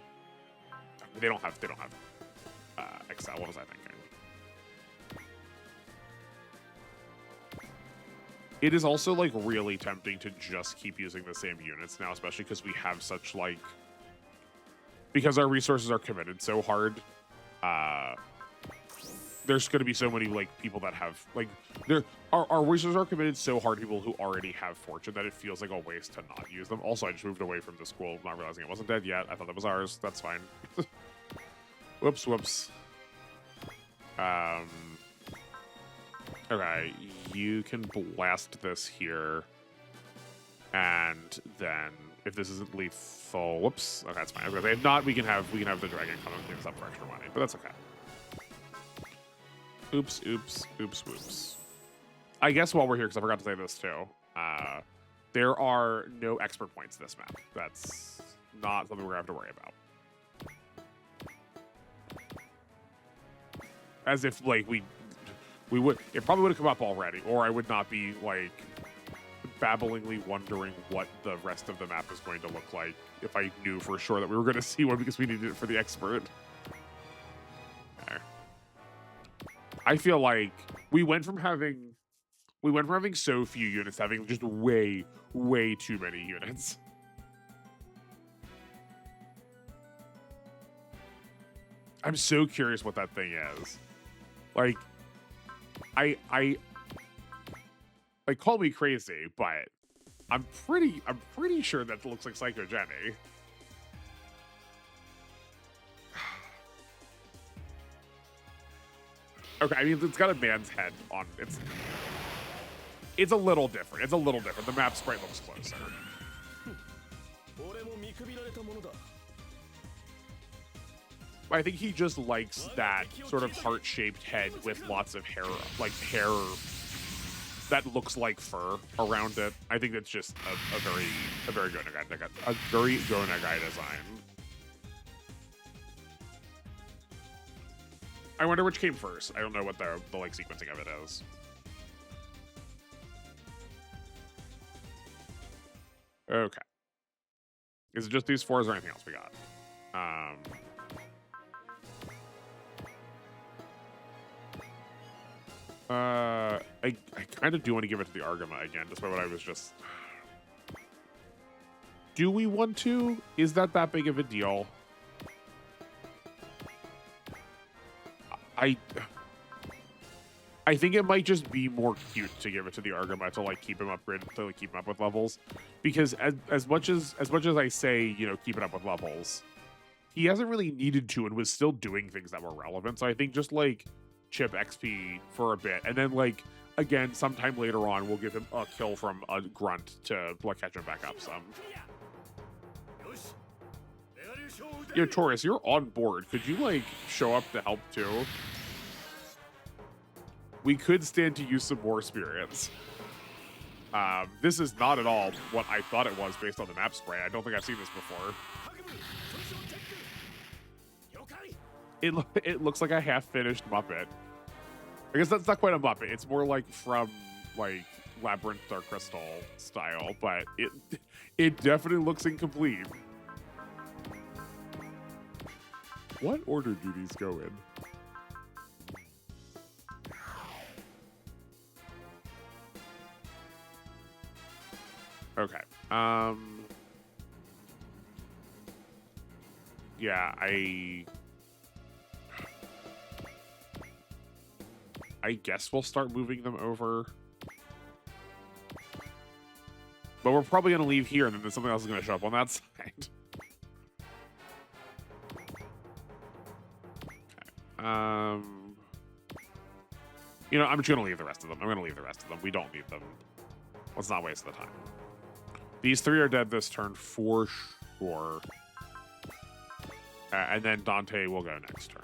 S1: They don't have Excel. What was I thinking? It is also like really tempting to just keep using the same units now, especially because we have such like, because our resources are committed so hard. There's going to be so many like people that have like our resources are committed so hard. People who already have fortune that it feels like a waste to not use them. Also, I just moved away from the school, not realizing it wasn't dead yet. I thought that was ours. That's fine. Whoops, whoops. Okay, you can blast this here. And then if this isn't lethal, whoops. Okay, that's fine. Okay, if not, we can have the dragon come and clean us up for extra money, but that's okay. Oops, oops, oops, whoops. I guess while we're here, because I forgot to say this too, there are no expert points this map. That's not something we're gonna have to worry about. As if like we would, it probably would have come up already, or I would not be like babblingly wondering what the rest of the map is going to look like if I knew for sure that we were going to see one because we needed it for the expert. There. I feel like we went from having so few units to having just way too many units. I'm so curious what that thing is. Like, I like, call me crazy, but I'm pretty sure that looks like Psycho Jenny. Okay, I mean, it's got a man's head on it. It's a little different. It's a little different. The map sprite looks closer. I think he just likes that sort of heart-shaped head with lots of hair, like hair that looks like fur around it. I think that's just a very good Gonagai design. I wonder which came first. I don't know what the like sequencing of it is. Okay. Is it just these four? Or is there anything else we got? I kind of do want to give it to the Argama again, despite what I was just... Do we want to? Is that big of a deal? I think it might just be more cute to give it to the Argama to like keep him upgraded, to like keep him up with levels, because as much as I say, you know, keep it up with levels, he hasn't really needed to and was still doing things that were relevant. So I think just like chip XP for a bit, and then like again sometime later on we'll give him a kill from a grunt to like catch him back up some. Yo, Taurus, you're on board. Could you like show up to help too? We could stand to use some more spirits. This is not at all what I thought it was based on the map spray. I don't think I've seen this before. It looks like a half-finished Muppet. I guess that's not quite a Muppet. It's more like from like Labyrinth or Crystal style, but it definitely looks incomplete. What order do these go in? Okay. Yeah, I guess we'll start moving them over. But we're probably going to leave here, and then something else is going to show up on that side. Okay. You know, I'm just going to leave the rest of them. I'm going to leave the rest of them. We don't need them. Let's not waste the time. These three are dead this turn for sure. And then Dante will go next turn.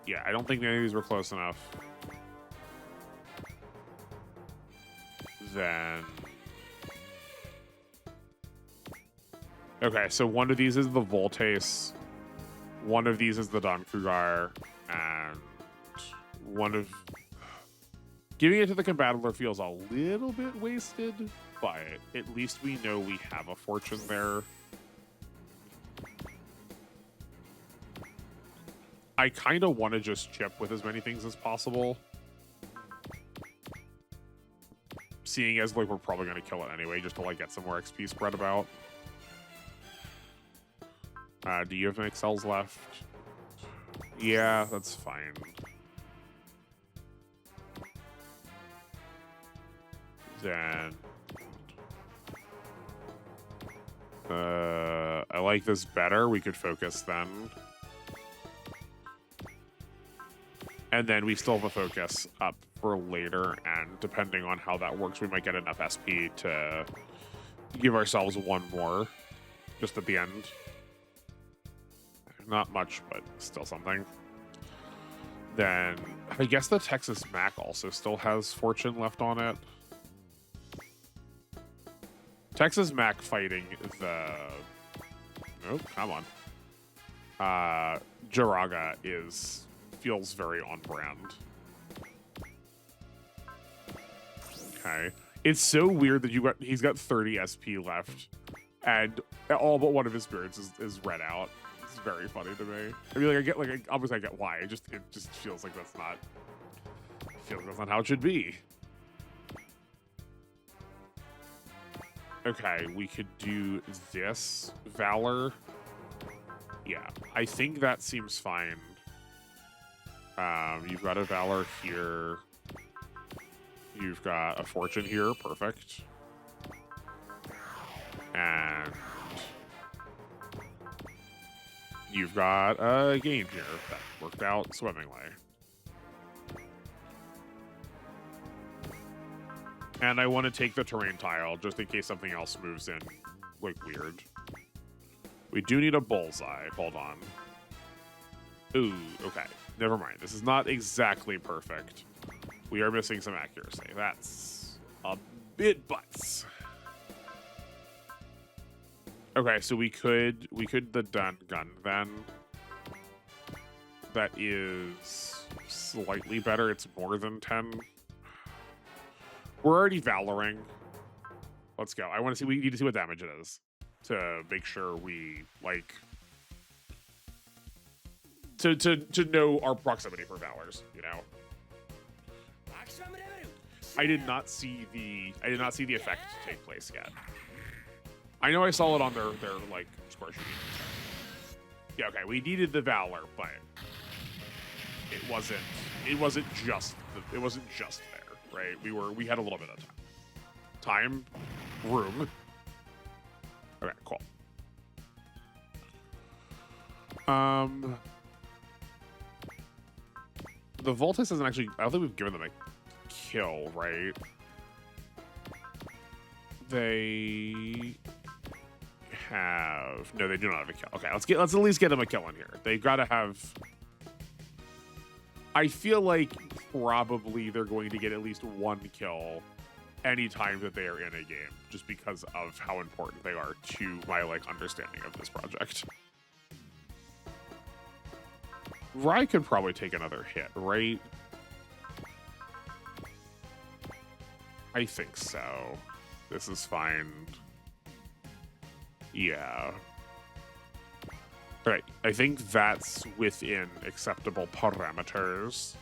S1: Yeah, I don't think any of these were close enough. Then... Okay, so one of these is the Voltace. One of these is the Don Krugar. And one of... Giving it to the Combattler feels a little bit wasted, but at least we know we have a fortune there. I kind of want to just chip with as many things as possible. Seeing as like we're probably going to kill it anyway, just to like get some more XP spread about. Do you have any cells left? Yeah, that's fine. Then... like this better. We could focus then. And then we still have a focus up for later, and depending on how that works, we might get enough SP to give ourselves one more just at the end. Not much, but still something. Then I guess the Texas Mac also still has Fortune left on it. Texas Mac fighting the... Oh, come on. Jiraga feels very on brand. Okay. It's so weird that he's got 30 SP left, and all but one of his spirits is read out. It's very funny to me. I mean, obviously I get why. It just feels like that's not how it should be. Okay, we could do this Valor. Yeah, I think that seems fine. You've got a Valor here. You've got a Fortune here. Perfect. And you've got a game here that worked out swimmingly. And I want to take the terrain tile just in case something else moves in, like, weird. We do need a bullseye. Hold on. Ooh, okay. Never mind. This is not exactly perfect. We are missing some accuracy. That's a bit butts. Okay, so we could the done gun then. That is slightly better. It's more than 10. We're already Valoring. Let's go. We need to see what damage it is to make sure we, like, to know our proximity for Valors, you know. I did not see the effect take place yet. I know I saw it on their like score sheet. Yeah, okay. We needed the Valor, but it wasn't just there, right? We had a little bit of time, room. Okay, cool. The Voltus isn't actually. I don't think we've given them a kill, right? They have no. They do not have a kill. Okay, let's at least get them a kill in here. They've got to have. I feel like probably they're going to get at least one kill anytime that they are in a game, just because of how important they are to my understanding of this project. Rai could probably take another hit, right? I think so. This is fine. Yeah. All right, I think that's within acceptable parameters.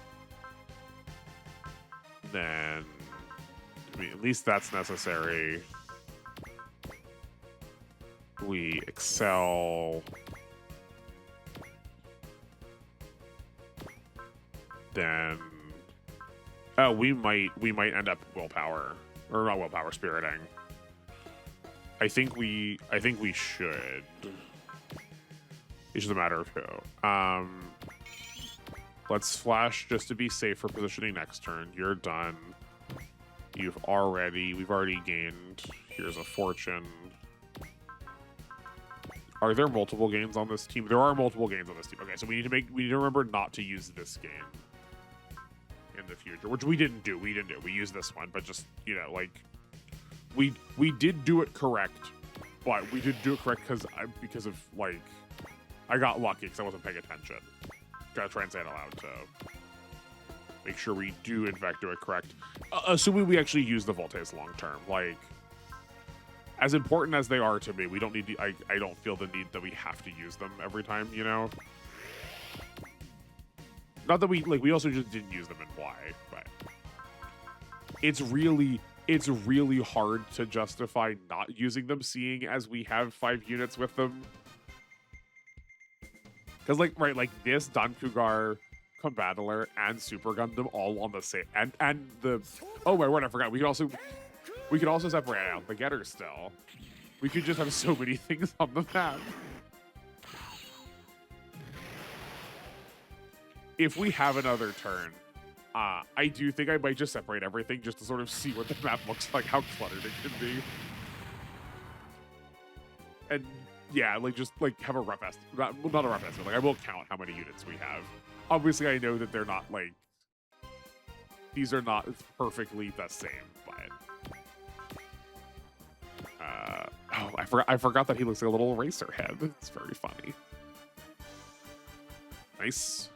S1: Then, I mean, at least that's necessary. We excel. Then, oh, we might end up willpower, or not willpower, spiriting. I think we should. It's just a matter of who. Let's flash just to be safe for positioning next turn. You're done. We've already gained. Here's a fortune. Are there multiple gains on this team? There are multiple gains on this team. Okay, so we need to remember not to use this game in the future, which we didn't do. We used this one, but just, you know, like, we did do it correct, but we did do it correct because of like, I got lucky because I wasn't paying attention. Gotta try and say it aloud to make sure we do in fact do it correct. Assuming we actually use the Voltes long term, like, as important as they are to me, we don't need to, I don't feel the need that we have to use them every time, you know? Not that we also just didn't use them in Y, but it's really hard to justify not using them, seeing as we have 5 units with them. Because, like this, Don Cougar, Combattler, and Super Gundam all on the same, and the, oh my word, I forgot, we could also separate out the Getter still. We could just have so many things on the map. if we have another turn, I do think I might just separate everything just to sort of see what the map looks like, how cluttered it can be. And yeah, like just like have a rough estimate. Not a rough estimate. Like I will count how many units we have. Obviously, I know that they're not like these are not perfectly the same, but oh, I forgot that he looks like a little racer head. It's very funny. Nice.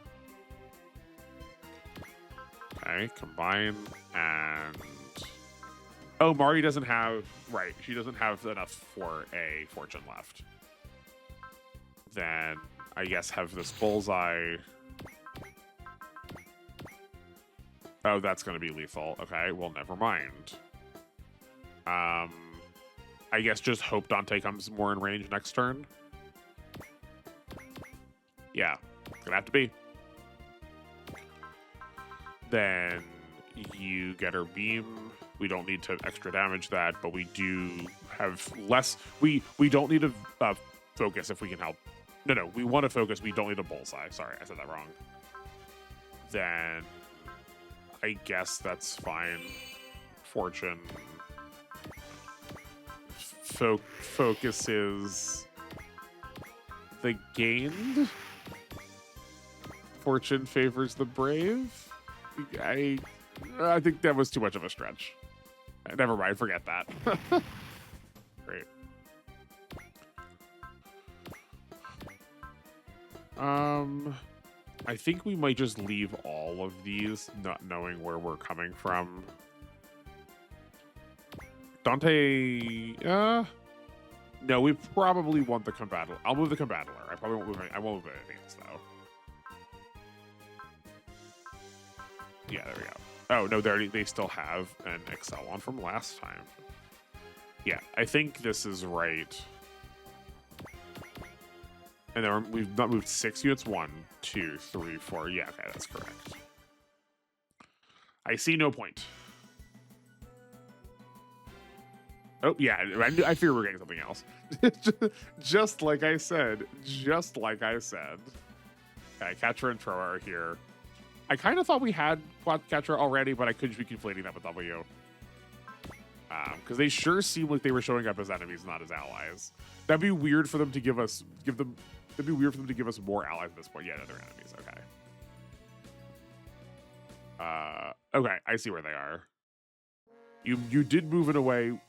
S1: Okay, combine and oh, Mari doesn't have right. She doesn't have enough for a fortune left. Then I guess have this bullseye. Oh, that's going to be lethal. Okay, well, never mind. I guess just hope Dante comes more in range next turn. Yeah, it's gonna have to be. Then you get her beam. We don't need to extra damage that, but we do have less. We don't need to focus if we can help. No, we want to focus. We don't need a bullseye. Sorry, I said that wrong. Then I guess that's fine. Fortune focuses the gained. Fortune favors the brave. I think that was too much of a stretch. Never mind, forget that. Great. I think we might just leave all of these, not knowing where we're coming from. Dante, no, we probably want the combattler. I'll move the combattler. I probably won't move I won't move anything else, though. Yeah, there we go. Oh, no, they still have an Excel on from last time. Yeah, I think this is right. And then we've not moved 6 units. 1, 2, 3, 4. Yeah, okay, that's correct. I see no point. Oh, yeah, I fear we're getting something else. Just like I said. Just like I said. Okay, Catra and Troa are here. I kind of thought we had Catra already, but I could be conflating that with W. Because they sure seem like they were showing up as enemies, not as allies. That'd be weird for them to give them. It'd be weird for them to give us more allies at this point. Yeah, no, they're enemies. Okay. Okay, I see where they are. You did move in a way.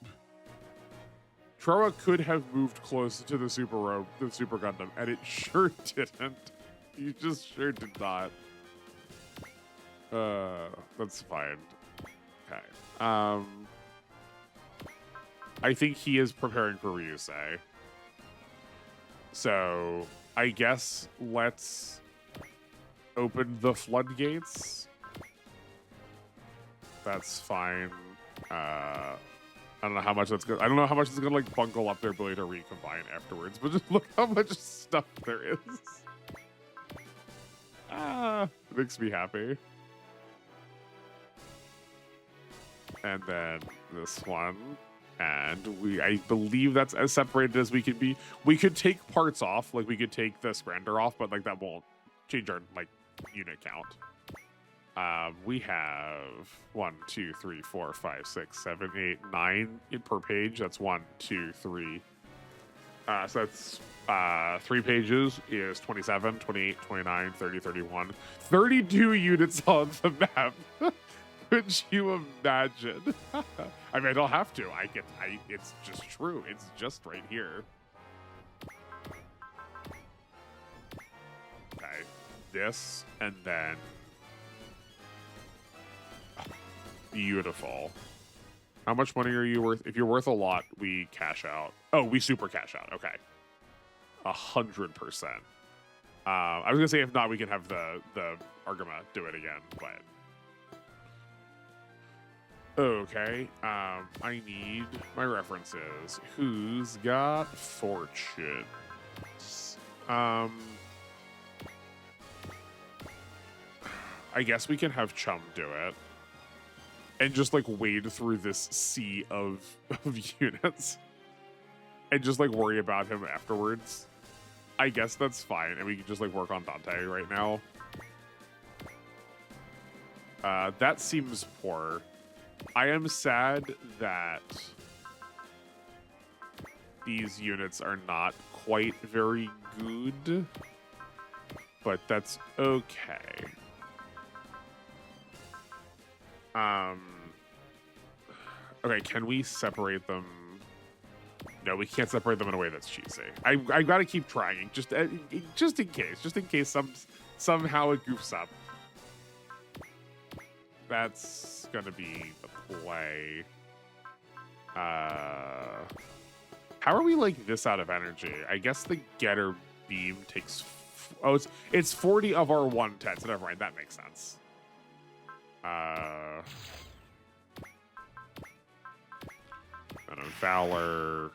S1: Troa could have moved close to the Super Gundam, and it sure didn't. You just sure did not. That's fine. Okay. I think he is preparing for Ryusei. So I guess let's open the floodgates. That's fine. I don't know how much that's good. I don't know how much it's gonna like bungle up their ability to recombine afterwards, but just look how much stuff there is. It makes me happy. And then this one. And I believe that's as separated as we can be. We could take parts off, like we could take the Scrander off, but like that won't change our like unit count. We have 1, 2, 3, 4, 5, 6, 7, 8, 9 per page. That's 1, 2, 3. So that's 3 pages is 27, 28, 29, 30, 31. 32 units on the map. Could you imagine? I mean, I don't have to. It's just true. It's just right here. Okay, this and then beautiful. How much money are you worth? If you're worth a lot, we cash out. Oh, we super cash out. Okay, 100%. I was gonna say if not, we can have the Argama do it again, but. Okay, I need my references. Who's got fortune? I guess we can have Chum do it. And just, like, wade through this sea of units. And just, like, worry about him afterwards. I guess that's fine. And we can just, like, work on Dante right now. That seems poor. I am sad that these units are not quite very good, but that's okay. Okay, can we separate them? No, we can't separate them in a way that's cheesy. I gotta keep trying, just in case somehow it goofs up. That's gonna be the play. How are we like this out of energy? I guess the getter beam takes. It's 40 of our 110. So never mind, that makes sense. And a Valor.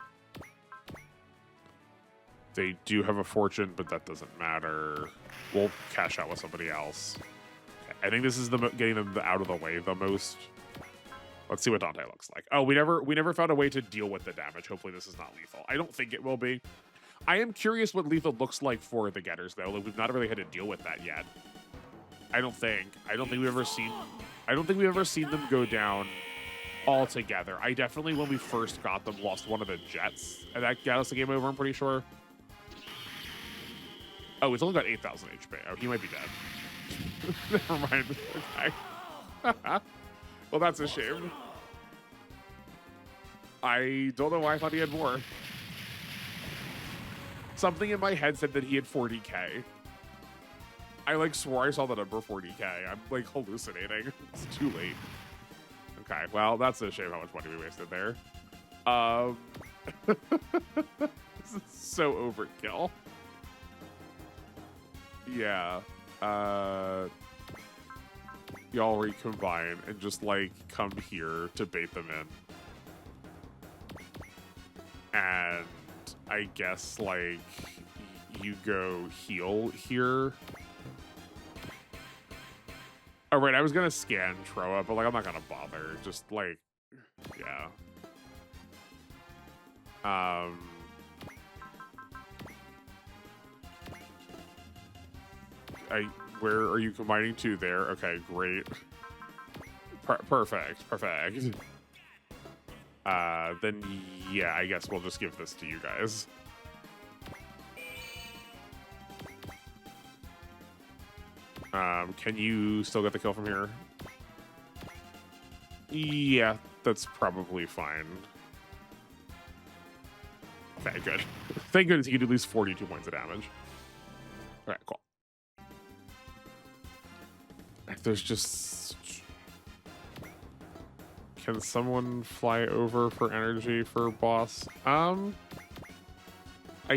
S1: They do have a fortune, but that doesn't matter. We'll cash out with somebody else. Okay, I think this is getting them out of the way the most. Let's see what Dante looks like. Oh, we never found a way to deal with the damage. Hopefully this is not lethal. I don't think it will be. I am curious what lethal looks like for the getters though. Like, we've not really had to deal with that yet. I don't think we've ever seen them go down all together. I definitely, when we first got them, lost one of the jets, and that got us the game over, I'm pretty sure. Oh, it's only got 8,000 HP. Oh, he might be dead. Never mind. Okay. Well, that's a shame. I don't know why I thought he had more. Something in my head said that he had 40k. I like swore I saw the number 40k. I'm like hallucinating. It's too late. Okay, well, that's a shame how much money we wasted there. This is so overkill. Yeah. Y'all recombine and just like come here to bait them in. And I guess like you go heal here. Oh, right, I was gonna scan Troa, but like I'm not gonna bother. Just like, yeah. Where are you combining to there? Okay, great. Perfect. Then yeah, I guess we'll just give this to you guys. Can you still get the kill from here? Yeah, that's probably fine. Okay, good. Thank goodness he could do at least 42 points of damage. All right, cool. There's just... Can someone fly over for energy for boss? I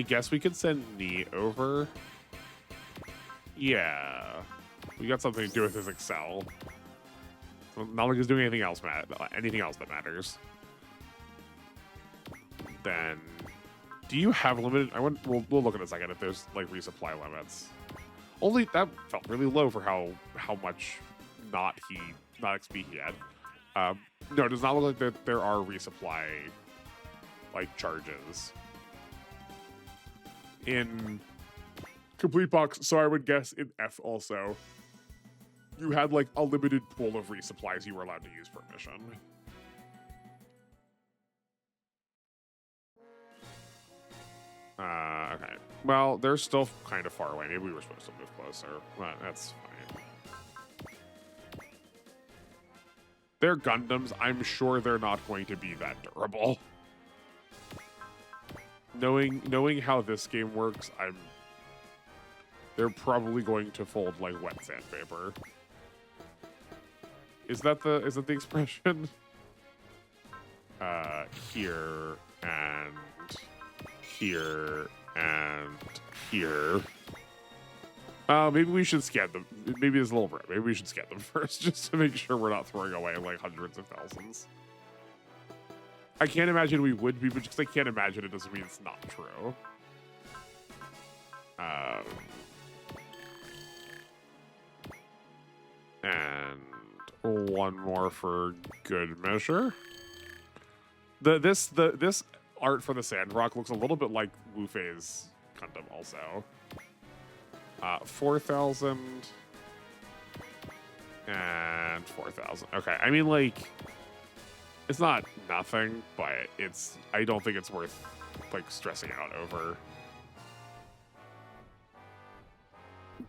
S1: guess we could send Nee over. Yeah. We got something to do with his Excel. So not like he's doing anything else that matters. Then, do you have limited? We'll look in a second if there's like resupply limits. Only that felt really low for how much not XP he had. No, it does not look like that there are resupply like charges in complete box. So I would guess in F also, you had like a limited pool of resupplies you were allowed to use per mission. Okay. Well, they're still kind of far away. Maybe we were supposed to move closer, but that's fine. They're Gundams. I'm sure they're not going to be that durable. Knowing how this game works, they're probably going to fold like wet sandpaper. Is that the expression? Here and here and here. Maybe we should scan them. Maybe it's a little rare. Maybe we should scan them first just to make sure we're not throwing away like hundreds of thousands. I can't imagine we would be, but just I can't imagine it doesn't mean it's not true. And one more for good measure. This art for the Sandrock looks a little bit like Wu Fei's Gundam also. 4,000. And 4,000. Okay, I mean, like, it's not nothing, but I don't think it's worth, like, stressing out over.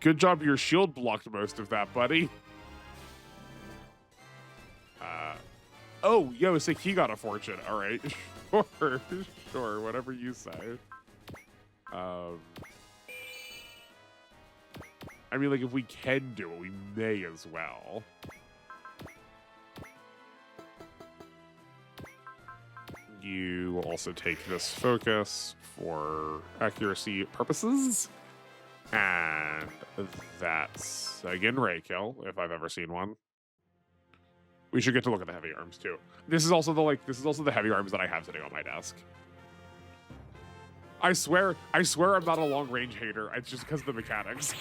S1: Good job, your shield blocked most of that, buddy. Oh, yo, sick, he got a fortune. All right, sure, whatever you say. I mean, like, if we can do it, we may as well. You will also take this focus for accuracy purposes. And that's, again, Ray kill, if I've ever seen one. We should get to look at the heavy arms, too. This is also the heavy arms that I have sitting on my desk. I swear I'm not a long-range hater. It's just because of the mechanics.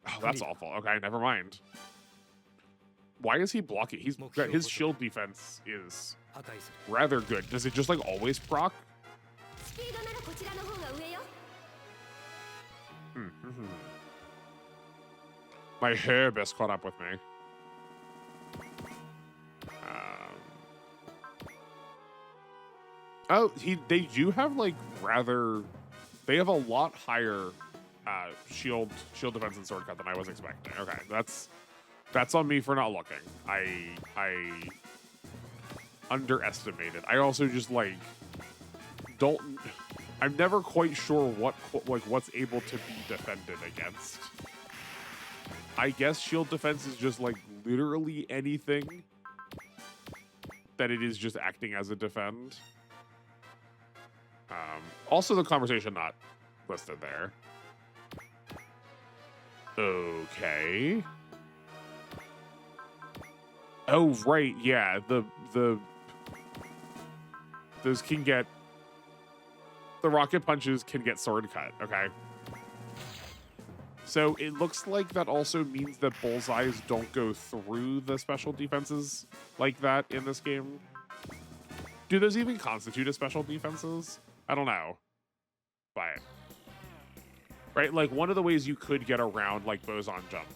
S1: Oh, that's awful. Okay, never mind. Why is he blocking? His shield defense is rather good. Does it just, like, always proc? My hair best caught up with me. Oh, they do have, like, they have a lot higher shield defense and sword cut than I was expecting. Okay, that's on me for not looking. I underestimated. I also just, like, I'm never quite sure what's able to be defended against. I guess shield defense is just, like, literally anything that it is just acting as a defend. Also, the conversation not listed there. Okay. Oh, right, yeah. Those can get... The rocket punches can get sword cut, okay. So it looks like that also means that bullseyes don't go through the special defenses like that in this game. Do those even constitute as special defenses? I don't know. But, right, like, one of the ways you could get around, like, boson jump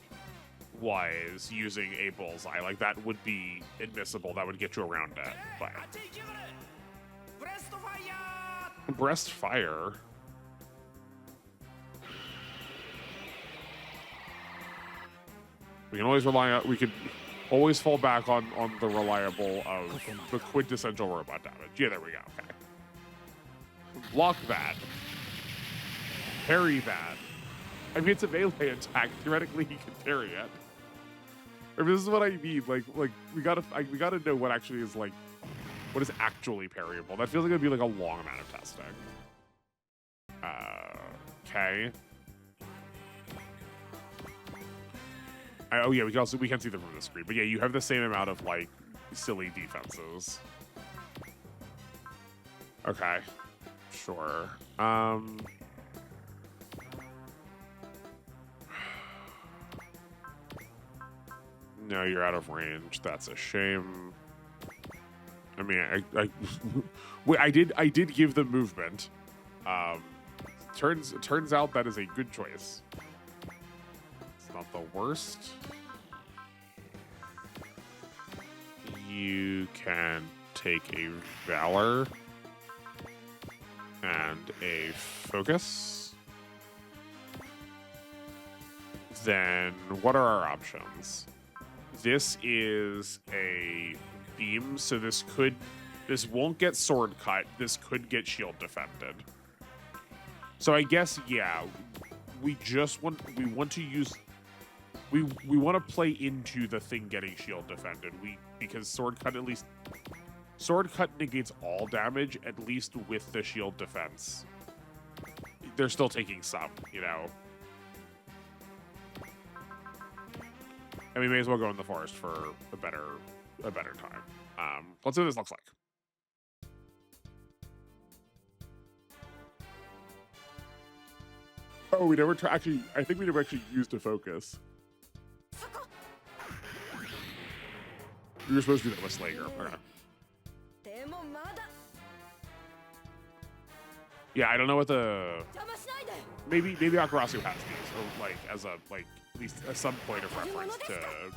S1: was using a bullseye. Like, that would be admissible. That would get you around it. But breast fire. We could always fall back on the reliable of the quintessential robot damage. Yeah, there we go. Okay. Block that. Parry that. I mean, it's a melee attack. Theoretically, he can parry it. I mean, this is what I mean. Like we gotta know what actually is, like, what is actually parryable. That feels like it'd be like a long amount of testing. Okay. Oh yeah, we can see them from the screen. But yeah, you have the same amount of, like, silly defenses. Okay. Sure. No, you're out of range. That's a shame. I mean, I did give them movement. Turns out that is a good choice. It's not the worst. You can take a Valor and a Focus. Then what are our options? This is a beam, so this won't get sword cut. This could get shield defended. So I guess, yeah, we want to play into the thing getting shield defended. Because sword cut negates all damage, at least with the shield defense. They're still taking some, you know. And we may as well go in the forest for a better time. Let's see what this looks like. Oh, we never actually. I think we never actually used a focus. We were supposed to do that with Slayer. Okay. Yeah, I don't know what the maybe Akarasu has these, or like as a like at least some point of reference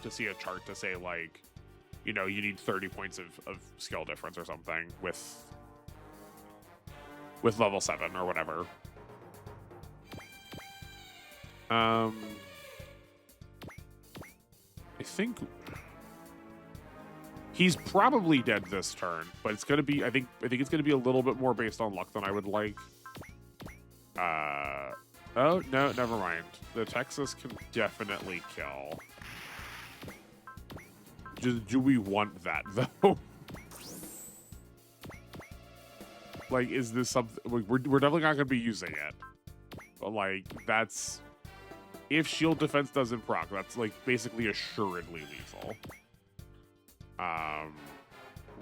S1: to see a chart to say like, you know, you need 30 points of skill difference or something with level 7 or whatever. I think he's probably dead this turn, but it's gonna be I think it's gonna be a little bit more based on luck than I would like. Oh no, never mind. The Texas can definitely kill. Do we want that though? Like, is this something we're definitely not gonna be using it? But like, that's if shield defense doesn't proc, that's like basically assuredly lethal.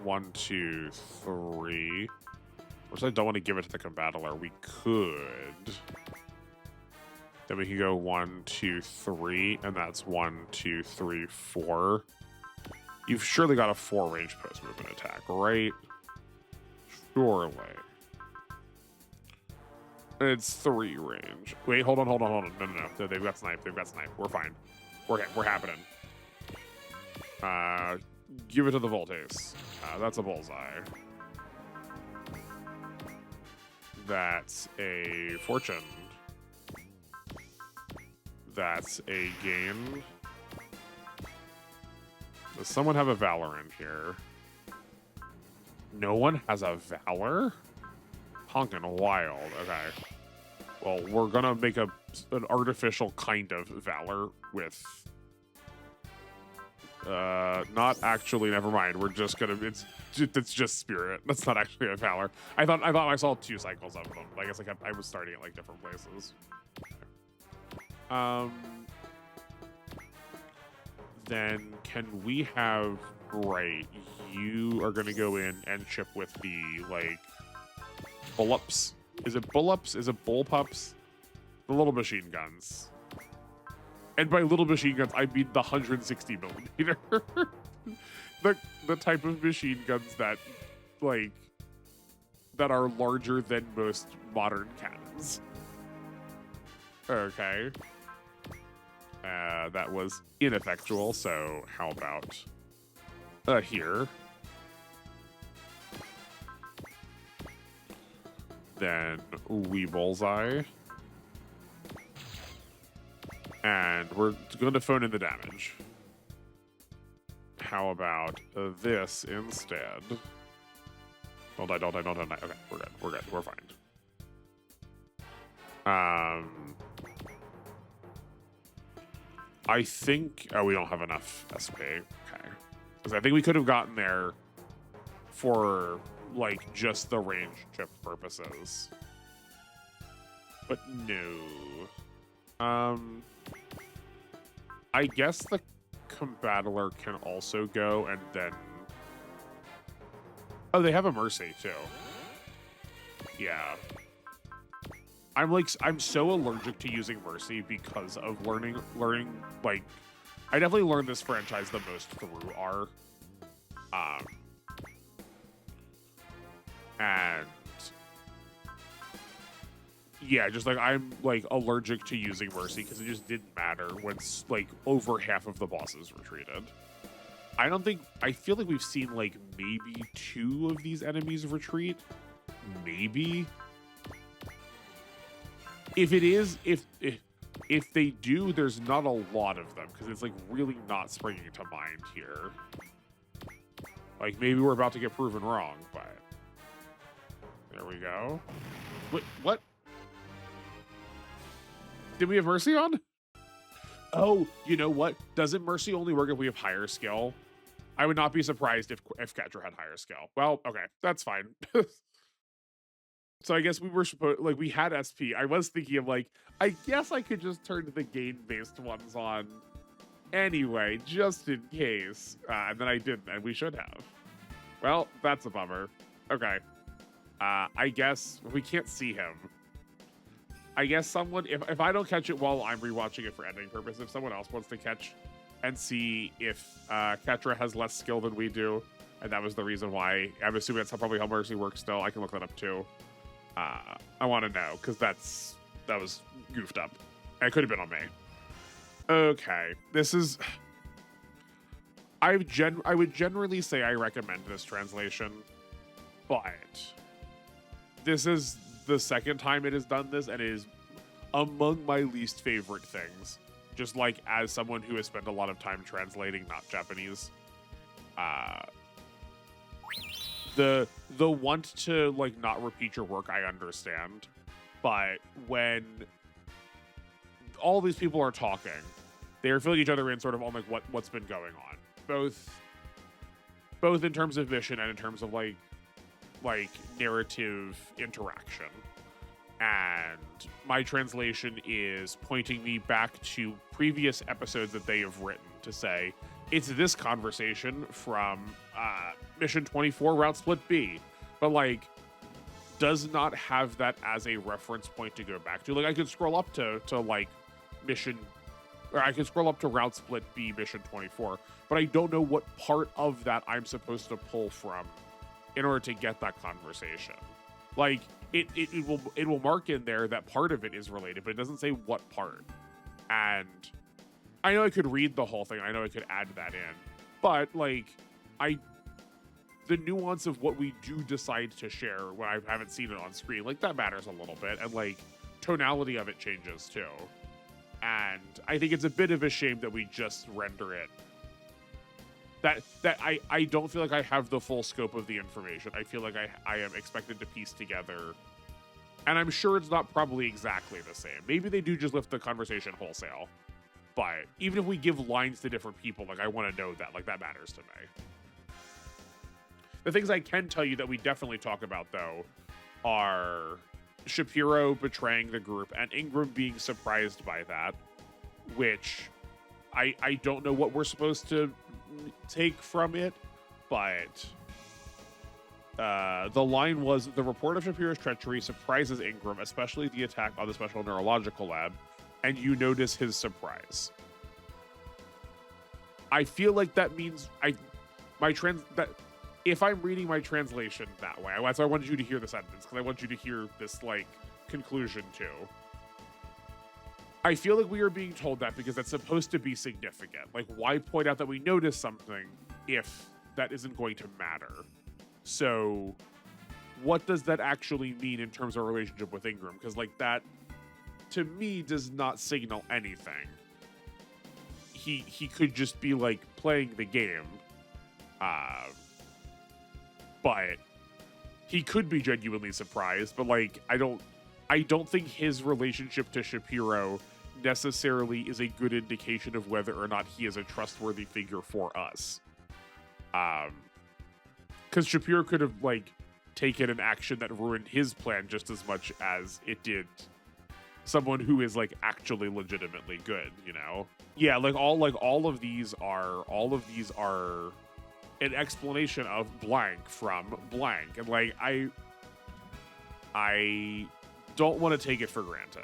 S1: 1, 2, 3. Which I don't want to give it to the combattler. We could. Then we can go 1, 2, 3, and that's 1, 2, 3, 4. You've surely got a 4 range post movement attack, right? Surely. It's 3 range. Wait, hold on. No. They've got snipe. We're fine. We're happening. Give it to the Voltace. That's a bullseye. That's a fortune. That's a gain. Does someone have a Valor in here? No one has a Valor? Honkin' wild. Okay. Well, we're gonna make an artificial kind of Valor with... not actually, never mind. We're just gonna... It's just Spirit. That's not actually a Valor. I thought I saw 2 cycles of them. I guess like I was starting at like different places. Then can we have... Right, you are gonna go in and chip with the, like, bull-ups. Is it bull-ups? Is it bullpups? The little machine guns. And by little machine guns, I mean the 160 millimeter. the type of machine guns that, like, that are larger than most modern cannons. Okay. That was ineffectual, so how about here? Then we bullseye. And we're going to phone in the damage. How about this instead? Don't die. Okay, we're good. We're fine. I think... Oh, we don't have enough SP. Okay. Because I think we could have gotten there for, like, just the range chip purposes. But no. I guess the combattler can also go and then... Oh, they have a Mercy, too. Yeah. I'm so allergic to using Mercy because of learning, like, I definitely learned this franchise the most through R. And yeah, just like I'm like allergic to using Mercy because it just didn't matter when like over half of the bosses retreated. I feel like we've seen like maybe 2 of these enemies retreat. Maybe. If it is, if they do, there's not a lot of them because it's like really not springing to mind here. Like maybe we're about to get proven wrong, but there we go. Wait, what? Did we have Mercy on? Oh, you know what? Doesn't Mercy only work if we have higher skill? I would not be surprised if Catra had higher skill. Well, okay, that's fine. So I guess we were supposed, like, we had SP. I was thinking of, like, I guess I could just turn the gain-based ones on anyway, just in case. And then I didn't, and we should have. Well, that's a bummer. Okay. I guess we can't see him. I guess someone, if I don't catch it while I'm rewatching it for editing purposes, if someone else wants to catch and see if Catra has less skill than we do, and that was the reason why, I'm assuming that's probably how Mercy works still. I can look that up too. I want to know because that was goofed up. It could have been on me. Okay, this is. I would generally say I recommend this translation, but this is the second time it has done this, and it is among my least favorite things. Just like as someone who has spent a lot of time translating not Japanese, the want to like not repeat your work I understand, but when all these people are talking, they're filling each other in sort of on like what's been going on, both in terms of mission and in terms of like narrative interaction. And my translation is pointing me back to previous episodes that they have written to say, it's this conversation from Mission 24, Route Split B. But, like, does not have that as a reference point to go back to. Like, I could scroll up to like, Mission... Or I could scroll up to Route Split B, Mission 24. But I don't know what part of that I'm supposed to pull from in order to get that conversation. Like... It will mark in there that part of it is related, but it doesn't say what part. And I know I could read the whole thing. I know I could add that in, but like the nuance of what we do decide to share when I haven't seen it on screen, like that matters a little bit, and like tonality of it changes too. And I think it's a bit of a shame that we just render it. That I don't feel like I have the full scope of the information. I feel like I am expected to piece together, and I'm sure it's not probably exactly the same. Maybe they do just lift the conversation wholesale, but even if we give lines to different people, like I want to know that, like that matters to me. The things I can tell you that we definitely talk about though are Shapiro betraying the group and Ingram being surprised by that, which I don't know what we're supposed to take from it, but the line was, the report of Shapiro's treachery surprises Ingram, especially the attack on the special neurological lab, and you notice his surprise. I feel like that means that if I'm reading my translation that way, so I wanted you to hear the sentence because I want you to hear this like conclusion too. I feel like we are being told that because that's supposed to be significant. Like, why point out that we noticed something if that isn't going to matter? So, what does that actually mean in terms of our relationship with Ingram? Because, like, that, to me, does not signal anything. He could just be, like, playing the game. But he could be genuinely surprised. But, like, I don't think his relationship to Shapiro necessarily is a good indication of whether or not he is a trustworthy figure for us. Because Shapiro could have, like, taken an action that ruined his plan just as much as it did someone who is, like, actually legitimately good, you know? Yeah, all of these are an explanation of blank from blank. And, like, I don't want to take it for granted.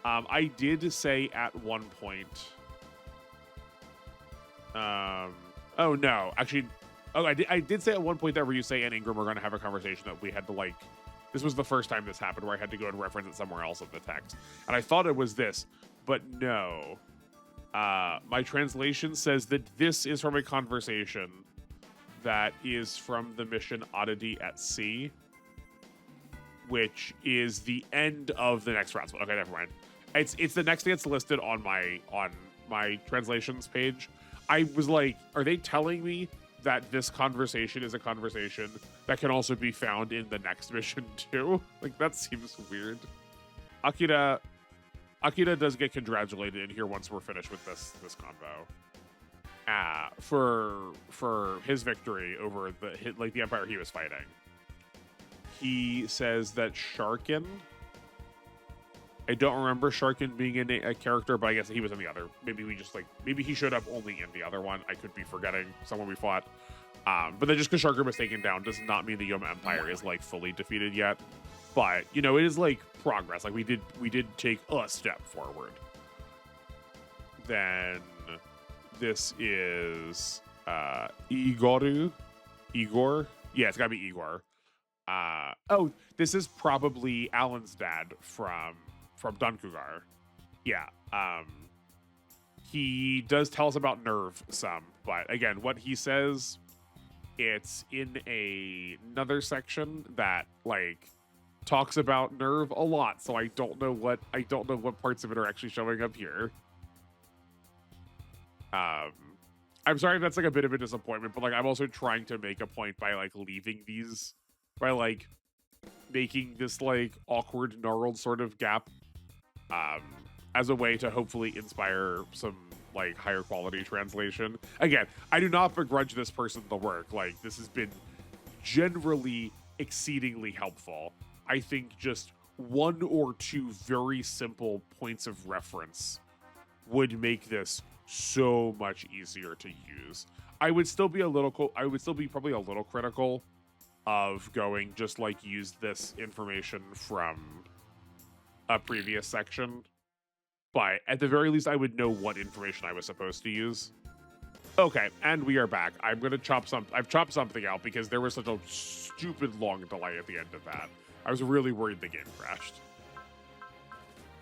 S1: I did say at one point, oh no, actually, I did say at one point that where you say and Ingram are going to have a conversation that we had to like, this was the first time this happened where I had to go and reference it somewhere else in the text. And I thought it was this, but no. My translation says that this is from a conversation that is from the mission Oddity at Sea, which is the end of the next round. Okay, never mind. It's the next thing that's listed on my translations page. I was like, are they telling me that this conversation is a conversation that can also be found in the next mission too? Like, that seems weird. Akira does get congratulated in here once we're finished with this convo. For his victory over the empire he was fighting. He says that Sharkin, I don't remember Sharkin being in a character, but I guess he was in the other. Maybe he showed up only in the other one. I could be forgetting someone we fought. But then just because Sharkin was taken down does not mean the Yoma Empire is like fully defeated yet. But you know, it is like progress. Like we did take a step forward. Then this is Igor. Yeah, it's gotta be Igor. Oh, this is probably Alan's dad from Dunkugar. Yeah. He does tell us about Nerve some, but again, what he says, it's in another section that like talks about Nerve a lot. So I don't know what parts of it are actually showing up here. I'm sorry if that's like a bit of a disappointment, but like I'm also trying to make a point by like leaving these, by like making this like awkward gnarled sort of gap as a way to hopefully inspire some like higher quality translation. Again, I do not begrudge this person the work. Like this has been generally exceedingly helpful. I think just one or two very simple points of reference would make this so much easier to use. I would still be probably a little critical of going just like use this information from a previous section. But at the very least, I would know what information I was supposed to use. Okay, and we are back. I've chopped something out because there was such a stupid long delay at the end of that. I was really worried the game crashed.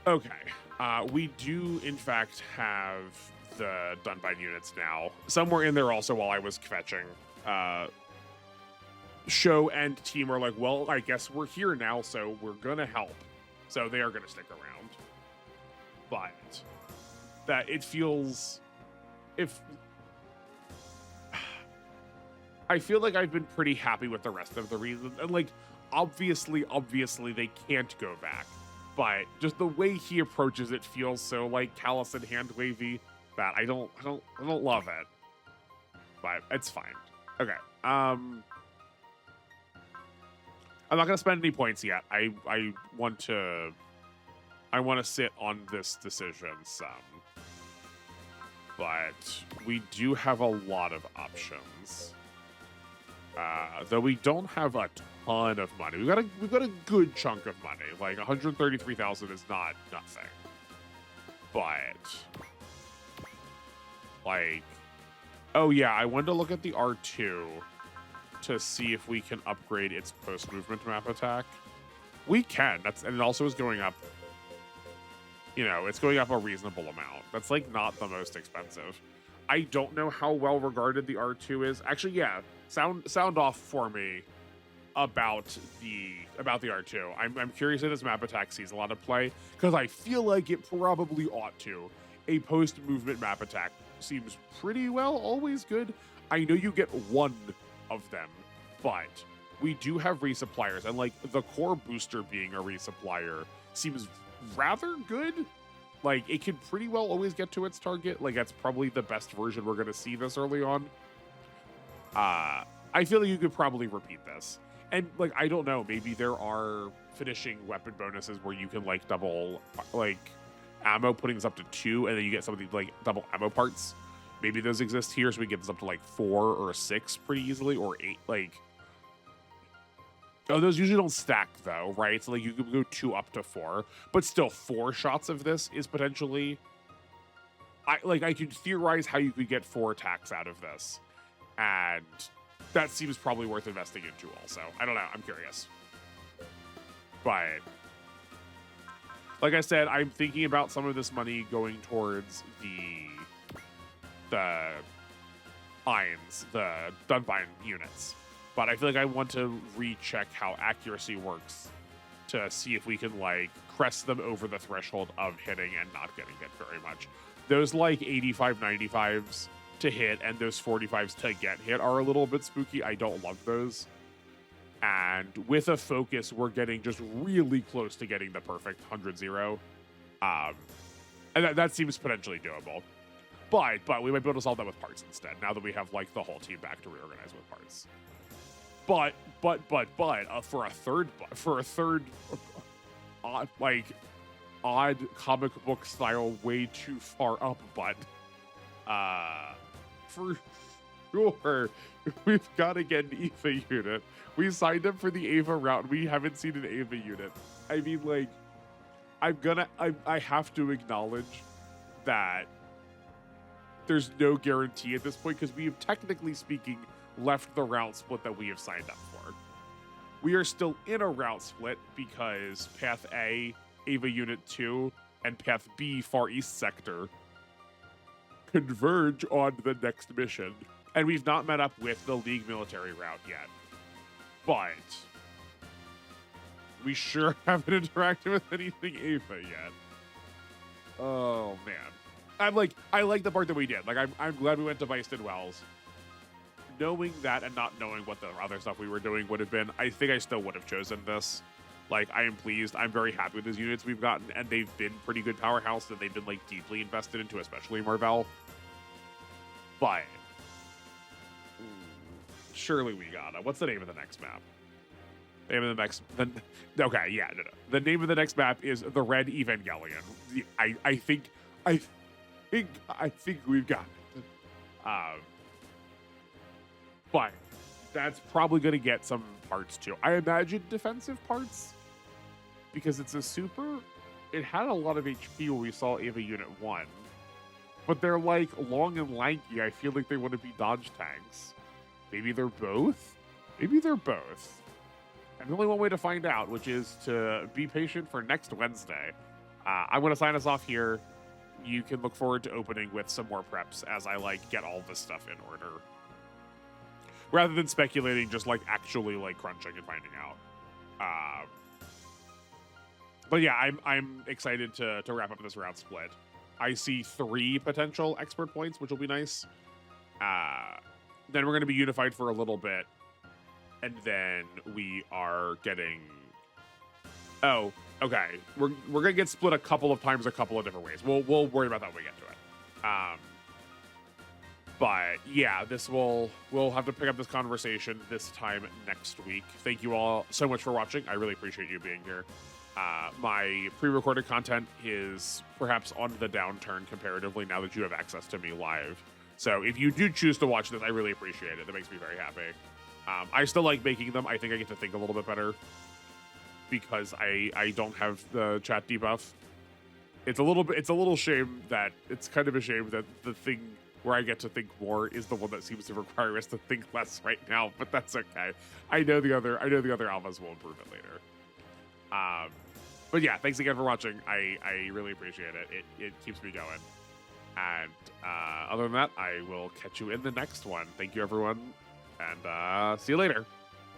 S1: Okay, we do in fact have the Dunbine units now. Somewhere in there also while I was fetching. Show and team are like, well, I guess we're here now, so we're gonna help. So they are gonna stick around. But that it feels, if I feel like I've been pretty happy with the rest of the reasons, and like obviously they can't go back, but just the way he approaches it feels so like callous and hand wavy that I don't love it, but it's fine. Okay, I'm not gonna spend any points yet. I want to sit on this decision some, but we do have a lot of options. Though we don't have a ton of money. We've got a good chunk of money. Like 133,000 is not nothing. But like, oh yeah, I wanted to look at the R2 to see if we can upgrade its post movement map attack. We can. And it also is going up. You know, it's going up a reasonable amount. That's like not the most expensive. I don't know how well regarded the R2 is. Actually, yeah, sound off for me about the R2. I'm curious if this map attack sees a lot of play because I feel like it probably ought to. A post movement map attack seems pretty well always good. I know you get one of them, but we do have resuppliers, and like the core booster being a resupplier seems rather good. Like it can pretty well always get to its target. Like that's probably the best version we're going to see this early on. I feel like you could probably repeat this, and like I don't know, maybe there are finishing weapon bonuses where you can like double like ammo, putting this up to 2, and then you get some of the like double ammo parts. Maybe those exist here, so we get this up to like 4 or 6 pretty easily, or 8. Like, oh, those usually don't stack though, right? So like you could go 2 up to 4, but still 4 shots of this is potentially. I could theorize how you could get 4 attacks out of this, and that seems probably worth investing into. Also, I don't know. I'm curious, but like I said, I'm thinking about some of this money going towards the Irons, the Dunbine units. But I feel like I want to recheck how accuracy works to see if we can like crest them over the threshold of hitting and not getting hit very much. Those like 85, 95s to hit and those 45s to get hit are a little bit spooky. I don't love those. And with a focus, we're getting just really close to getting the perfect 100-0. And that seems potentially doable. But we might be able to solve that with parts instead, now that we have like the whole team back to reorganize with parts. But for a third odd comic book style way too far up, but for sure we've got to get an Eva unit. We signed up for the Ava route and we haven't seen an Ava unit. I mean, like, I have to acknowledge that there's no guarantee at this point because we have, technically speaking, left the route split that we have signed up for. We are still in a route split because Path A, Ava Unit 2, and Path B, Far East Sector, converge on the next mission. And we've not met up with the League military route yet. But we sure haven't interacted with anything Ava yet. Oh, man. I like the part that we did. Like, I'm glad we went to Byston Wells. Knowing that and not knowing what the other stuff we were doing would have been, I think I still would have chosen this. Like, I am pleased. I'm very happy with these units we've gotten, and they've been pretty good powerhouse that they've been, like, deeply invested into, especially Marvell. But surely we gotta. What's the name of the next map? The name of the next... okay, yeah, no. The name of the next map is the Red Evangelion. I think we've got it. But that's probably going to get some parts too. I imagine defensive parts because it's a super. It had a lot of HP when we saw Ava Unit 1, but they're like long and lanky. I feel like they want to be dodge tanks. Maybe they're both. Maybe they're both. And there's only one way to find out, which is to be patient for next Wednesday. I'm going to sign us off here. You can look forward to opening with some more preps as I like get all this stuff in order. Rather than speculating, just like actually like crunching and finding out. But yeah, I'm excited to wrap up this route split. I see 3 potential expert points, which will be nice. Then we're going to be unified for a little bit, and then we are getting. Oh, okay. We're gonna get split a couple of times, a couple of different ways. We'll worry about that when we get to it. But yeah, we'll have to pick up this conversation this time next week. Thank you all so much for watching. I really appreciate you being here. My pre-recorded content is perhaps on the downturn comparatively now that you have access to me live. So if you do choose to watch this, I really appreciate it. That makes me very happy. I still like making them. I think I get to think a little bit better because I don't have the chat debuff. It's a little shame that it's kind of a shame that the thing where I get to think more is the one that seems to require us to think less right now, but that's okay. I know the other alphas will improve it later. But yeah, thanks again for watching. I really appreciate it. It keeps me going. And other than that, I will catch you in the next one. Thank you, everyone, and see you later.